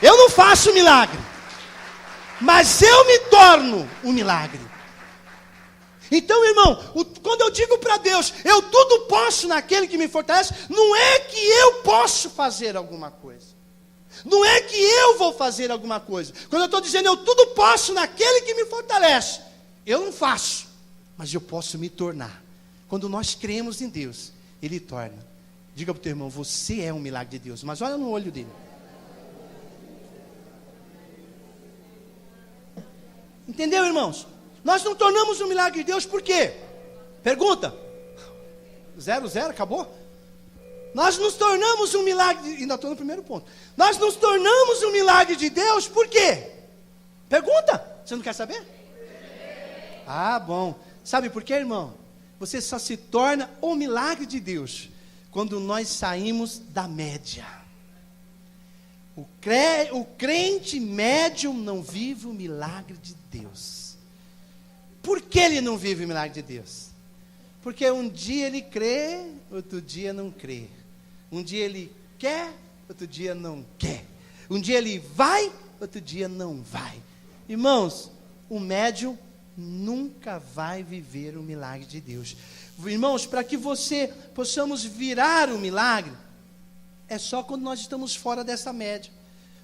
Eu não faço milagre, mas eu me torno um milagre. Então, irmão, quando eu digo para Deus, eu tudo posso naquele que me fortalece, não é que eu posso fazer alguma coisa. Não é que eu vou fazer alguma coisa. Quando eu estou dizendo, eu tudo posso naquele que me fortalece, eu não faço, mas eu posso me tornar. Quando nós cremos em Deus, Ele torna. Diga para o teu irmão, você é um milagre de Deus, mas olha no olho dele. Entendeu, irmãos? Nós não tornamos um milagre de Deus por quê? Pergunta. 0-0, acabou? Nós nos tornamos um milagre, ainda estou no primeiro ponto. Nós nos tornamos um milagre de Deus por quê? Pergunta. Você não quer saber? Ah, bom. Sabe por quê, irmão? Você só se torna o milagre de Deus quando nós saímos da média. O crente médium não vive o milagre de Deus. Por que ele não vive o milagre de Deus? Porque um dia ele crê, outro dia não crê. Um dia ele quer, outro dia não quer. Um dia ele vai, outro dia não vai. Irmãos, o médium nunca vai viver o milagre de Deus. Irmãos, para que possamos virar o milagre, é só quando nós estamos fora dessa média.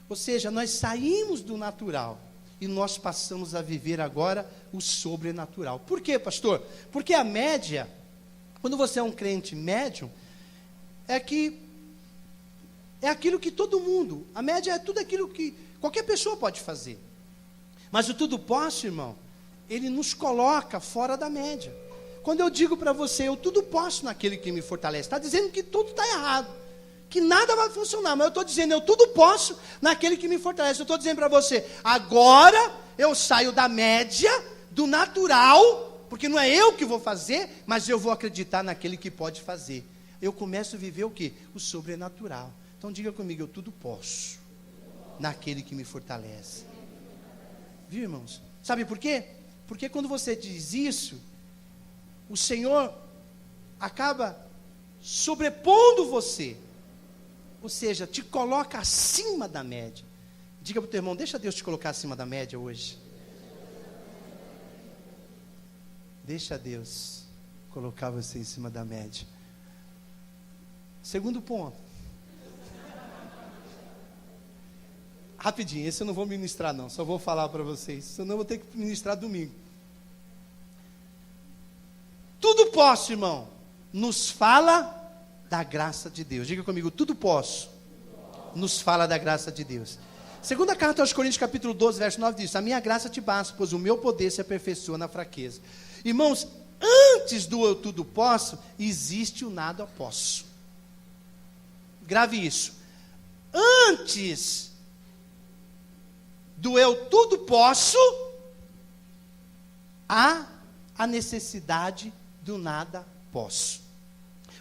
Ou seja, nós saímos do natural e nós passamos a viver agora o sobrenatural. Por quê, pastor? Porque a média, quando você é um crente médium, é aquilo que todo mundo, a média é tudo aquilo que qualquer pessoa pode fazer. Mas o tudo posso, irmão, ele nos coloca fora da média. Quando eu digo para você, eu tudo posso naquele que me fortalece, está dizendo que tudo está errado, que nada vai funcionar, mas eu estou dizendo, eu tudo posso naquele que me fortalece. Eu estou dizendo para você, agora eu saio da média, do natural, porque não é eu que vou fazer, mas eu vou acreditar naquele que pode fazer. Eu começo a viver o quê? O sobrenatural. Então diga comigo, eu tudo posso naquele que me fortalece. Viu, irmãos? Sabe por quê? Porque quando você diz isso, o Senhor acaba sobrepondo você. Ou seja, te coloca acima da média. Diga para o teu irmão, deixa Deus te colocar acima da média hoje. Deixa Deus colocar você em cima da média. Segundo ponto. Rapidinho, esse eu não vou ministrar não, só vou falar para vocês, senão eu vou ter que ministrar domingo. Tudo posso, irmão, nos fala da graça de Deus. Diga comigo, tudo posso, nos fala da graça de Deus. Segunda carta aos Coríntios, capítulo 12, verso 9 diz, a minha graça te basta, pois o meu poder se aperfeiçoa na fraqueza. Irmãos, antes do eu tudo posso, existe o nada posso. Grave isso. Antes do eu tudo posso, há a necessidade do nada posso.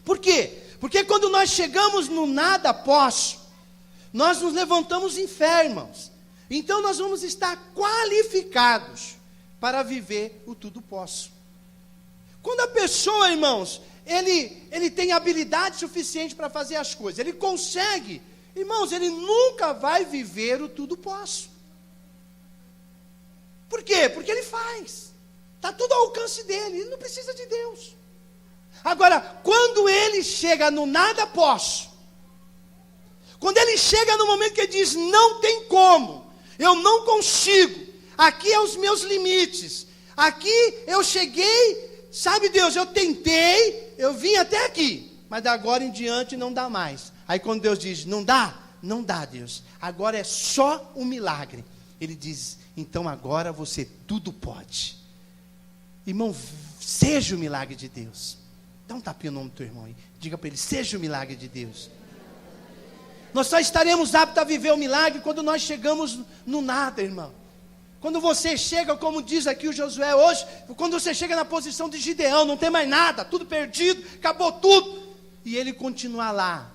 Por quê? Porque quando nós chegamos no nada posso, nós nos levantamos em fé, irmãos. Então nós vamos estar qualificados para viver o tudo posso. Quando a pessoa, irmãos, ele tem habilidade suficiente para fazer as coisas, ele consegue, irmãos, ele nunca vai viver o tudo posso. Por quê? Porque ele faz. Está tudo ao alcance dele, ele não precisa de Deus. Agora, quando ele chega no nada posso, quando ele chega no momento que ele diz, não tem como, eu não consigo, aqui é os meus limites, aqui eu cheguei, sabe Deus, eu tentei, eu vim até aqui, mas da agora em diante não dá mais. Aí quando Deus diz, não dá, Deus, agora é só um milagre. Ele diz, então agora você tudo pode. Irmão, seja o milagre de Deus. Dá um tapinha no nome do teu irmão aí. Diga para ele, seja o milagre de Deus. Nós só estaremos aptos a viver o milagre quando nós chegamos no nada, irmão. Quando você chega, como diz aqui o Josué hoje, quando você chega na posição de Gideão, não tem mais nada, tudo perdido, acabou tudo. E ele continuar lá.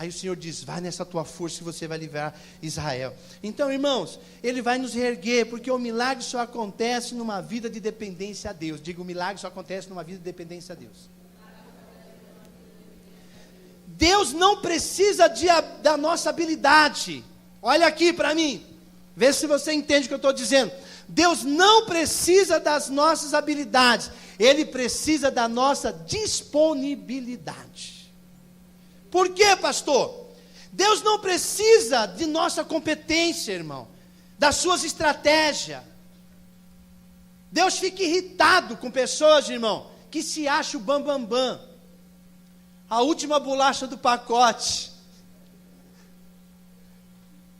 Aí o Senhor diz, vai nessa tua força e você vai livrar Israel. Então, irmãos, Ele vai nos reerguer, porque o milagre só acontece numa vida de dependência a Deus. Diga, o milagre só acontece numa vida de dependência a Deus. Deus não precisa da nossa habilidade. Olha aqui para mim, vê se você entende o que eu estou dizendo. Deus não precisa das nossas habilidades, Ele precisa da nossa disponibilidade. Por quê, pastor? Deus não precisa de nossa competência, irmão, das suas estratégias. Deus fica irritado com pessoas, irmão, que se acham o bambambam, a última bolacha do pacote.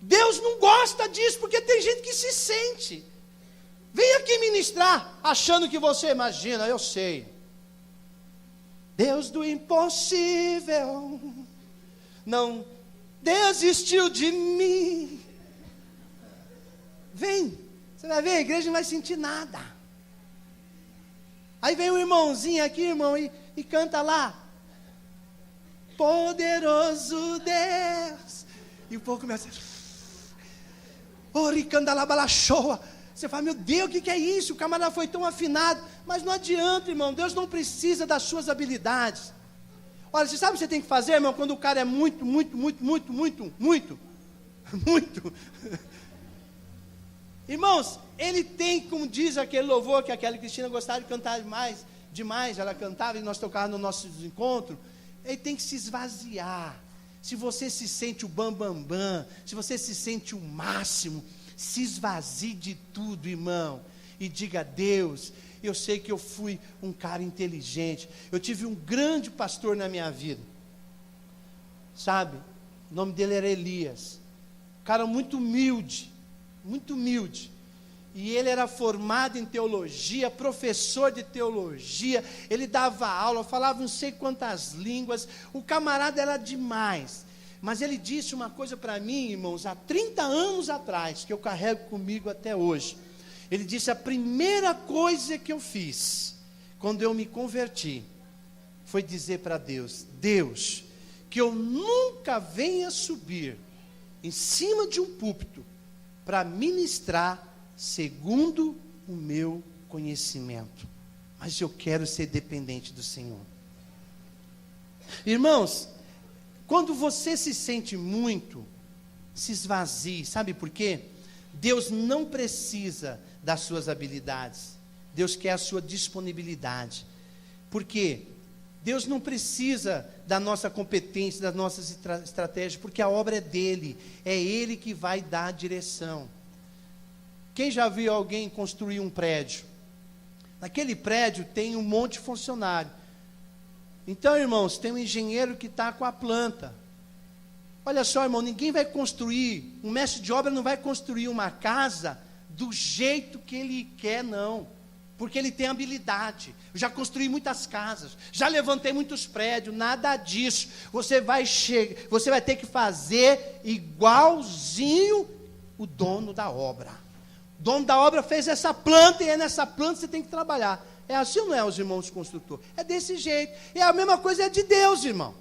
Deus não gosta disso, porque tem gente que se sente. Vem aqui ministrar, achando que você imagina, eu sei. Deus do impossível não desistiu de mim. Vem, você vai ver, a igreja não vai sentir nada. Aí vem um irmãozinho aqui, irmão, e canta lá. Poderoso Deus. E o povo começa. Oricandalabalachoa. Você fala, meu Deus, o que é isso? O camarada foi tão afinado. Mas não adianta, irmão, Deus não precisa das suas habilidades. Olha, você sabe o que você tem que fazer, irmão, quando o cara é muito. Irmãos, ele tem, como diz aquele louvor que aquela Cristina gostava de cantar demais, ela cantava e nós tocávamos no nosso encontro. Ele tem que se esvaziar. Se você se sente o bambambam, se você se sente o máximo, se esvazie de tudo, irmão, e diga a Deus, eu sei que eu fui um cara inteligente, eu tive um grande pastor na minha vida, sabe, o nome dele era Elias, um cara muito humilde, e ele era formado em teologia, professor de teologia, ele dava aula, falava não sei quantas línguas, o camarada era demais. Mas ele disse uma coisa para mim, irmãos, há 30 anos atrás, que eu carrego comigo até hoje. Ele disse, a primeira coisa que eu fiz, quando eu me converti, foi dizer para Deus, Deus, que eu nunca venha subir em cima de um púlpito para ministrar segundo o meu conhecimento, mas eu quero ser dependente do Senhor. Irmãos, quando você se sente muito, se esvazie, sabe por quê? Deus não precisa das suas habilidades, Deus quer a sua disponibilidade. Por quê? Deus não precisa da nossa competência, das nossas estratégias, porque a obra é dele, é ele que vai dar a direção. Quem já viu alguém construir um prédio? Naquele prédio tem um monte de funcionário. Então, irmãos, tem um engenheiro que está com a planta. Olha só, irmão, ninguém vai construir, um mestre de obra não vai construir uma casa do jeito que ele quer, não. Porque ele tem habilidade. Eu já construí muitas casas, já levantei muitos prédios, nada disso. Você vai ter que fazer igualzinho o dono da obra. O dono da obra fez essa planta e é nessa planta que você tem que trabalhar. É assim ou não é, os irmãos construtores? É desse jeito. E a mesma coisa é de Deus, irmão.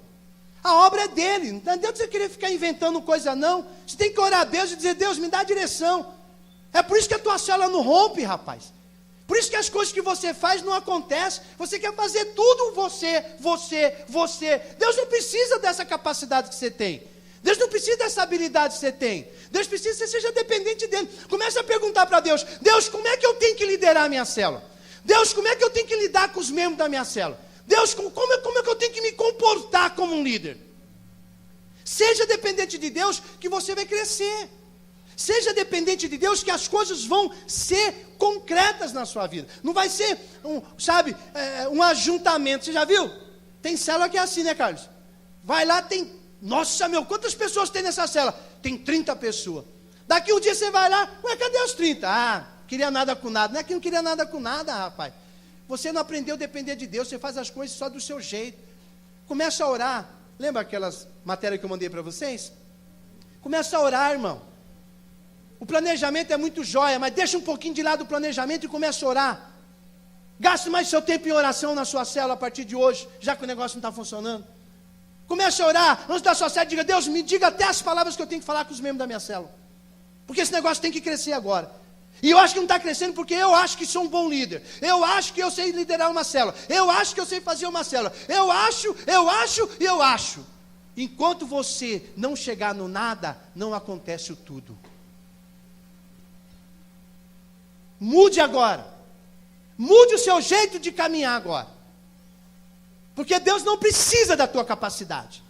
A obra é dele. Não adianta você querer ficar inventando coisa, não. Você tem que orar a Deus e dizer, Deus, me dá a direção. É por isso que a tua célula não rompe, rapaz. Por isso que as coisas que você faz não acontecem. Você quer fazer tudo você. Deus não precisa dessa capacidade que você tem. Deus não precisa dessa habilidade que você tem. Deus precisa que você seja dependente dele. Comece a perguntar para Deus, Deus, como é que eu tenho que liderar a minha célula? Deus, como é que eu tenho que lidar com os membros da minha célula? Deus, como é que eu tenho que me comportar como um líder? Seja dependente de Deus que você vai crescer. Seja dependente de Deus que as coisas vão ser concretas na sua vida. Não vai ser, um ajuntamento. Você já viu? Tem célula que é assim, né, Carlos? Vai lá, tem, nossa, meu, quantas pessoas tem nessa célula? Tem 30 pessoas. Daqui um dia você vai lá, ué, cadê os 30? Ah, queria nada com nada. Não é que não queria nada com nada, rapaz. Você não aprendeu a depender de Deus, você faz as coisas só do seu jeito. Começa a orar. Lembra aquelas matérias que eu mandei para vocês? Começa a orar, irmão. O planejamento é muito jóia, mas deixa um pouquinho de lado o planejamento e começa a orar. Gaste mais seu tempo em oração na sua célula a partir de hoje, já que o negócio não está funcionando. Comece a orar, antes da sua célula, diga: Deus, me diga até as palavras que eu tenho que falar com os membros da minha célula. Porque esse negócio tem que crescer agora. E eu acho que não está crescendo porque eu acho que sou um bom líder. Eu acho que eu sei liderar uma célula. Eu acho que eu sei fazer uma célula. Eu acho. Enquanto você não chegar no nada, não acontece o tudo. Mude agora. Mude o seu jeito de caminhar agora. Porque Deus não precisa da tua capacidade.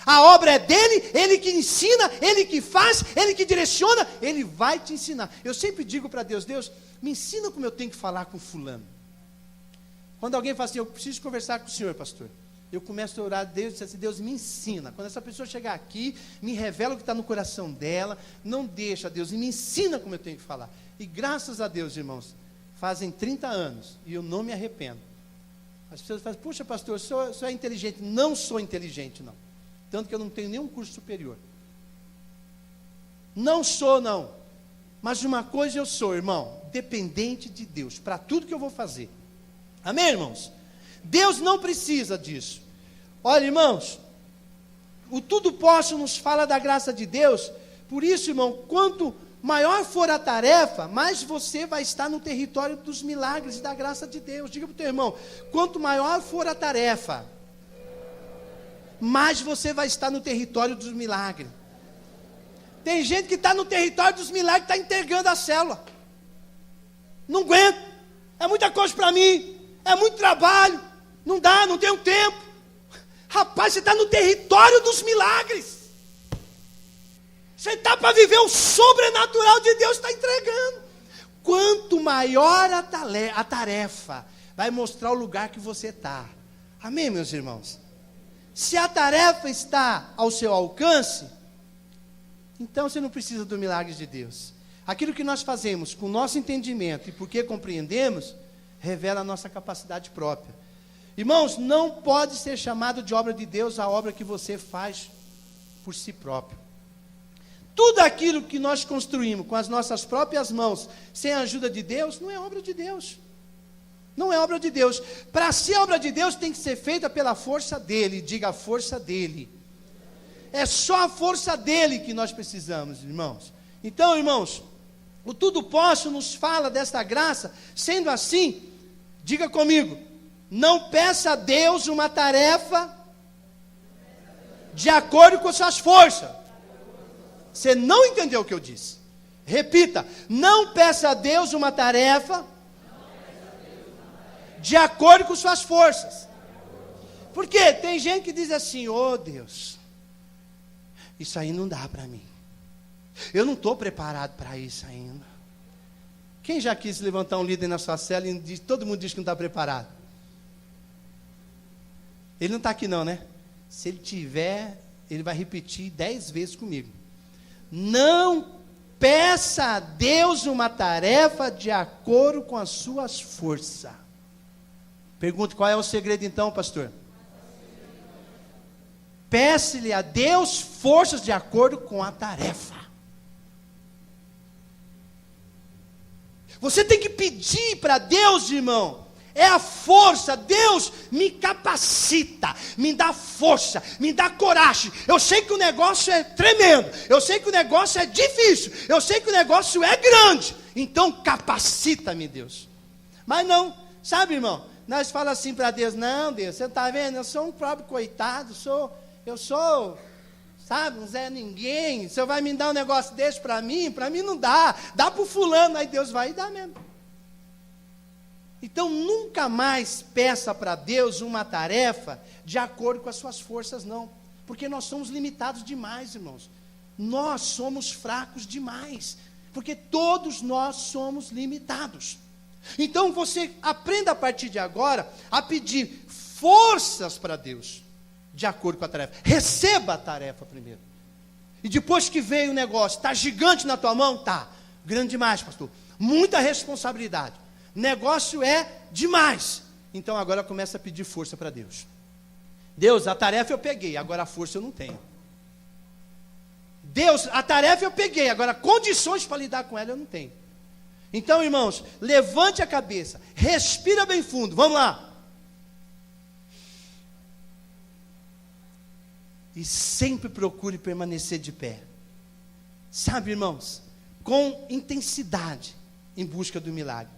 A obra é dele, ele que ensina, ele que faz, ele que direciona, ele vai te ensinar. Eu sempre digo para Deus: Deus, me ensina como eu tenho que falar com fulano. Quando alguém fala assim: eu preciso conversar com o senhor, pastor, eu começo a orar a Deus e dizer assim: Deus, me ensina. Quando essa pessoa chegar aqui, me revela o que está no coração dela, não deixa, Deus, e me ensina como eu tenho que falar. E graças a Deus, irmãos, fazem 30 anos e eu não me arrependo. As pessoas falam: puxa, pastor, o senhor é inteligente. Não sou inteligente, não. Tanto que eu não tenho nenhum curso superior. Não sou, não. Mas uma coisa eu sou, irmão: dependente de Deus, para tudo que eu vou fazer. Amém, irmãos? Deus não precisa disso. Olha, irmãos, o tudo posso nos fala da graça de Deus. Por isso, irmão, quanto maior for a tarefa, mais você vai estar no território dos milagres e da graça de Deus. Diga para o teu irmão: quanto maior for a tarefa, mais você vai estar no território dos milagres. Tem gente que está no território dos milagres, está entregando a célula. Não aguento, é muita coisa para mim, é muito trabalho, não dá, não tenho tempo. Rapaz, você está no território dos milagres. Você está para viver o sobrenatural de Deus, está entregando. Quanto maior a tarefa, vai mostrar o lugar que você está. Amém, meus irmãos? Se a tarefa está ao seu alcance, então você não precisa do milagre de Deus. Aquilo que nós fazemos com o nosso entendimento e porque compreendemos, revela a nossa capacidade própria. Irmãos, não pode ser chamado de obra de Deus a obra que você faz por si próprio. Tudo aquilo que nós construímos com as nossas próprias mãos, sem a ajuda de Deus, não é obra de Deus. Não é obra de Deus. Para ser obra de Deus, tem que ser feita pela força dele. Diga: a força dele. É só a força dele que nós precisamos, irmãos. Então, irmãos, o tudo posso nos fala desta graça. Sendo assim, diga comigo: não peça a Deus uma tarefa de acordo com suas forças. Você não entendeu o que eu disse. Repita: não peça a Deus uma tarefa de acordo com suas forças. Porque tem gente que diz assim: oh Deus, isso aí não dá para mim. Eu não estou preparado para isso ainda. Quem já quis levantar um líder na sua cela e todo mundo diz que não está preparado? Ele não está aqui não, né? Se ele tiver, ele vai repetir 10 vezes comigo. Não peça a Deus uma tarefa de acordo com as suas forças. Pergunto: qual é o segredo então, pastor? Peça-lhe a Deus forças de acordo com a tarefa. Você tem que pedir para Deus, irmão, é a força. Deus, me capacita, me dá força, me dá coragem. Eu sei que o negócio é tremendo, eu sei que o negócio é difícil, eu sei que o negócio é grande, então capacita-me, Deus. Mas não, sabe, irmão, nós falamos assim para Deus: não, Deus, você está vendo, eu sou um próprio coitado, eu sou, sabe, não é ninguém. O Senhor vai me dar um negócio desse para mim não dá para o fulano. Aí Deus vai e dá mesmo. Então nunca mais peça para Deus uma tarefa de acordo com as suas forças, não. Porque nós somos limitados demais, irmãos. Nós somos fracos demais. Porque todos nós somos limitados. Então você aprenda a partir de agora a pedir forças para Deus, de acordo com a tarefa. Receba a tarefa primeiro. E depois que veio o negócio, está gigante na tua mão? Tá, grande demais, pastor. Muita responsabilidade. Negócio é demais. Então agora começa a pedir força para Deus. Deus, a tarefa eu peguei, agora a força eu não tenho. Deus, a tarefa eu peguei, agora condições para lidar com ela eu não tenho. Então, irmãos, levante a cabeça, respira bem fundo, vamos lá. e sempre procure permanecer de pé. Sabe, irmãos, com intensidade em busca do milagre.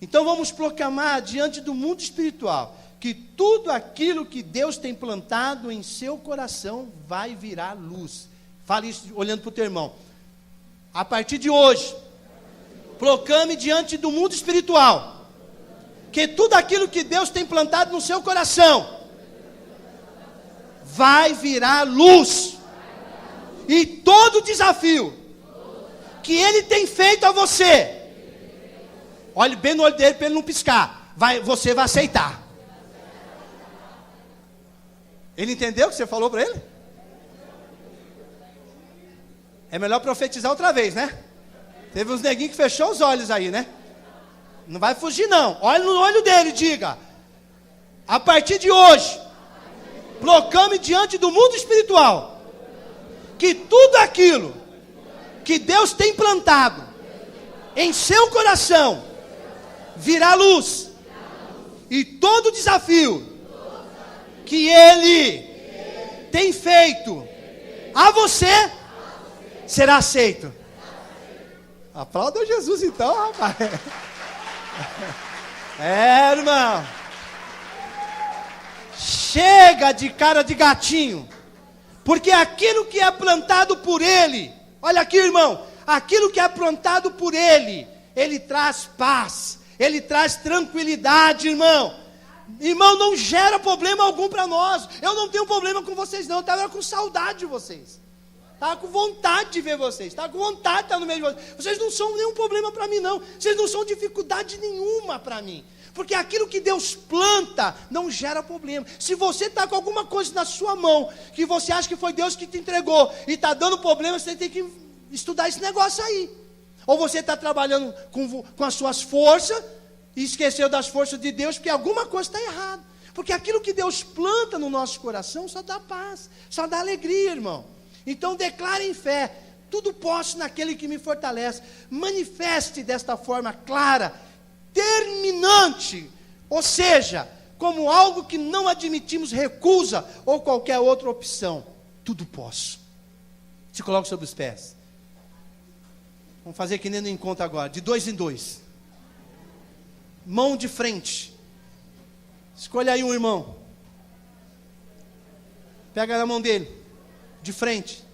Então vamos proclamar diante do mundo espiritual que tudo aquilo que Deus tem plantado em seu coração vai virar luz. Fale isso olhando para o teu irmão. A partir de hoje, proclame diante do mundo espiritual que tudo aquilo que Deus tem plantado no seu coração vai virar luz. E todo desafio que Ele tem feito a você, olhe bem no olho dele para ele não piscar, você vai aceitar. Ele entendeu o que você falou para ele? É melhor profetizar outra vez, né? Teve uns neguinhos que fechou os olhos aí, né? Não vai fugir não. Olhe no olho dele e diga: a partir de hoje, proclame diante do mundo espiritual que tudo aquilo que Deus tem plantado em seu coração virá luz. E todo desafio que Ele tem feito a você será aceito. Aplauda Jesus então, rapaz. Irmão. Chega de cara de gatinho. Porque aquilo que é plantado por Ele, olha aqui, irmão, aquilo que é plantado por Ele, Ele traz paz, Ele traz tranquilidade, irmão. Irmão, não gera problema algum para nós. Eu não tenho problema com vocês não, eu estava com saudade de vocês. Estava com vontade de ver vocês, estava com vontade de estar no meio de vocês. Vocês não são nenhum problema para mim não, vocês não são dificuldade nenhuma para mim. Porque aquilo que Deus planta não gera problema. Se você está com alguma coisa na sua mão, que você acha que foi Deus que te entregou, e está dando problema, você tem que estudar esse negócio aí. Ou você está trabalhando com as suas forças, e esqueceu das forças de Deus, porque alguma coisa está errada. Porque aquilo que Deus planta no nosso coração só dá paz, só dá alegria, irmão. Então declare em fé: tudo posso naquele que me fortalece. Manifeste desta forma clara, terminante, ou seja, como algo que não admitimos recusa ou qualquer outra opção. Tudo posso. Se coloque sobre os pés. Vamos fazer que nem no encontro agora, de 2 em 2. Mão de frente. Escolha aí um irmão. Pega na mão dele, de frente.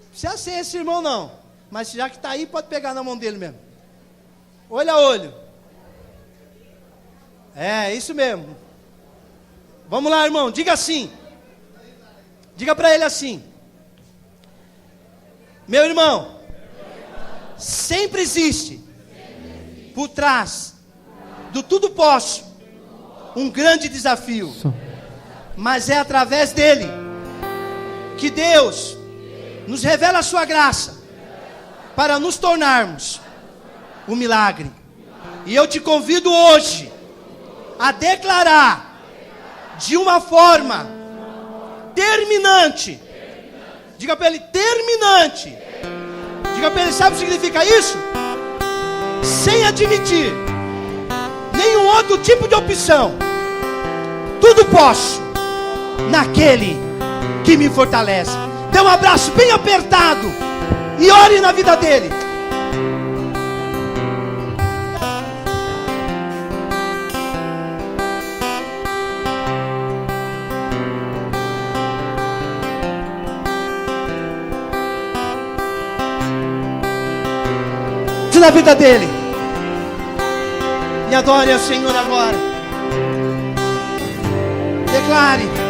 Não precisa ser esse irmão não, mas já que está aí, pode pegar na mão dele mesmo. Olho a olho. É, isso mesmo. Vamos lá, irmão, diga assim. Diga para ele assim: meu irmão, sempre existe por trás do tudo posso um grande desafio. Mas é através dele que Deus nos revela a sua graça para nos tornarmos o milagre. E eu te convido hoje a declarar de uma forma terminante. Diga para ele: terminante. Diga para ele: sabe o que significa isso? Sem admitir nenhum outro tipo de opção. Tudo posso naquele que me fortalece. Dê um abraço bem apertado e ore na vida dele. Na vida dele. E adore ao Senhor agora. Declare.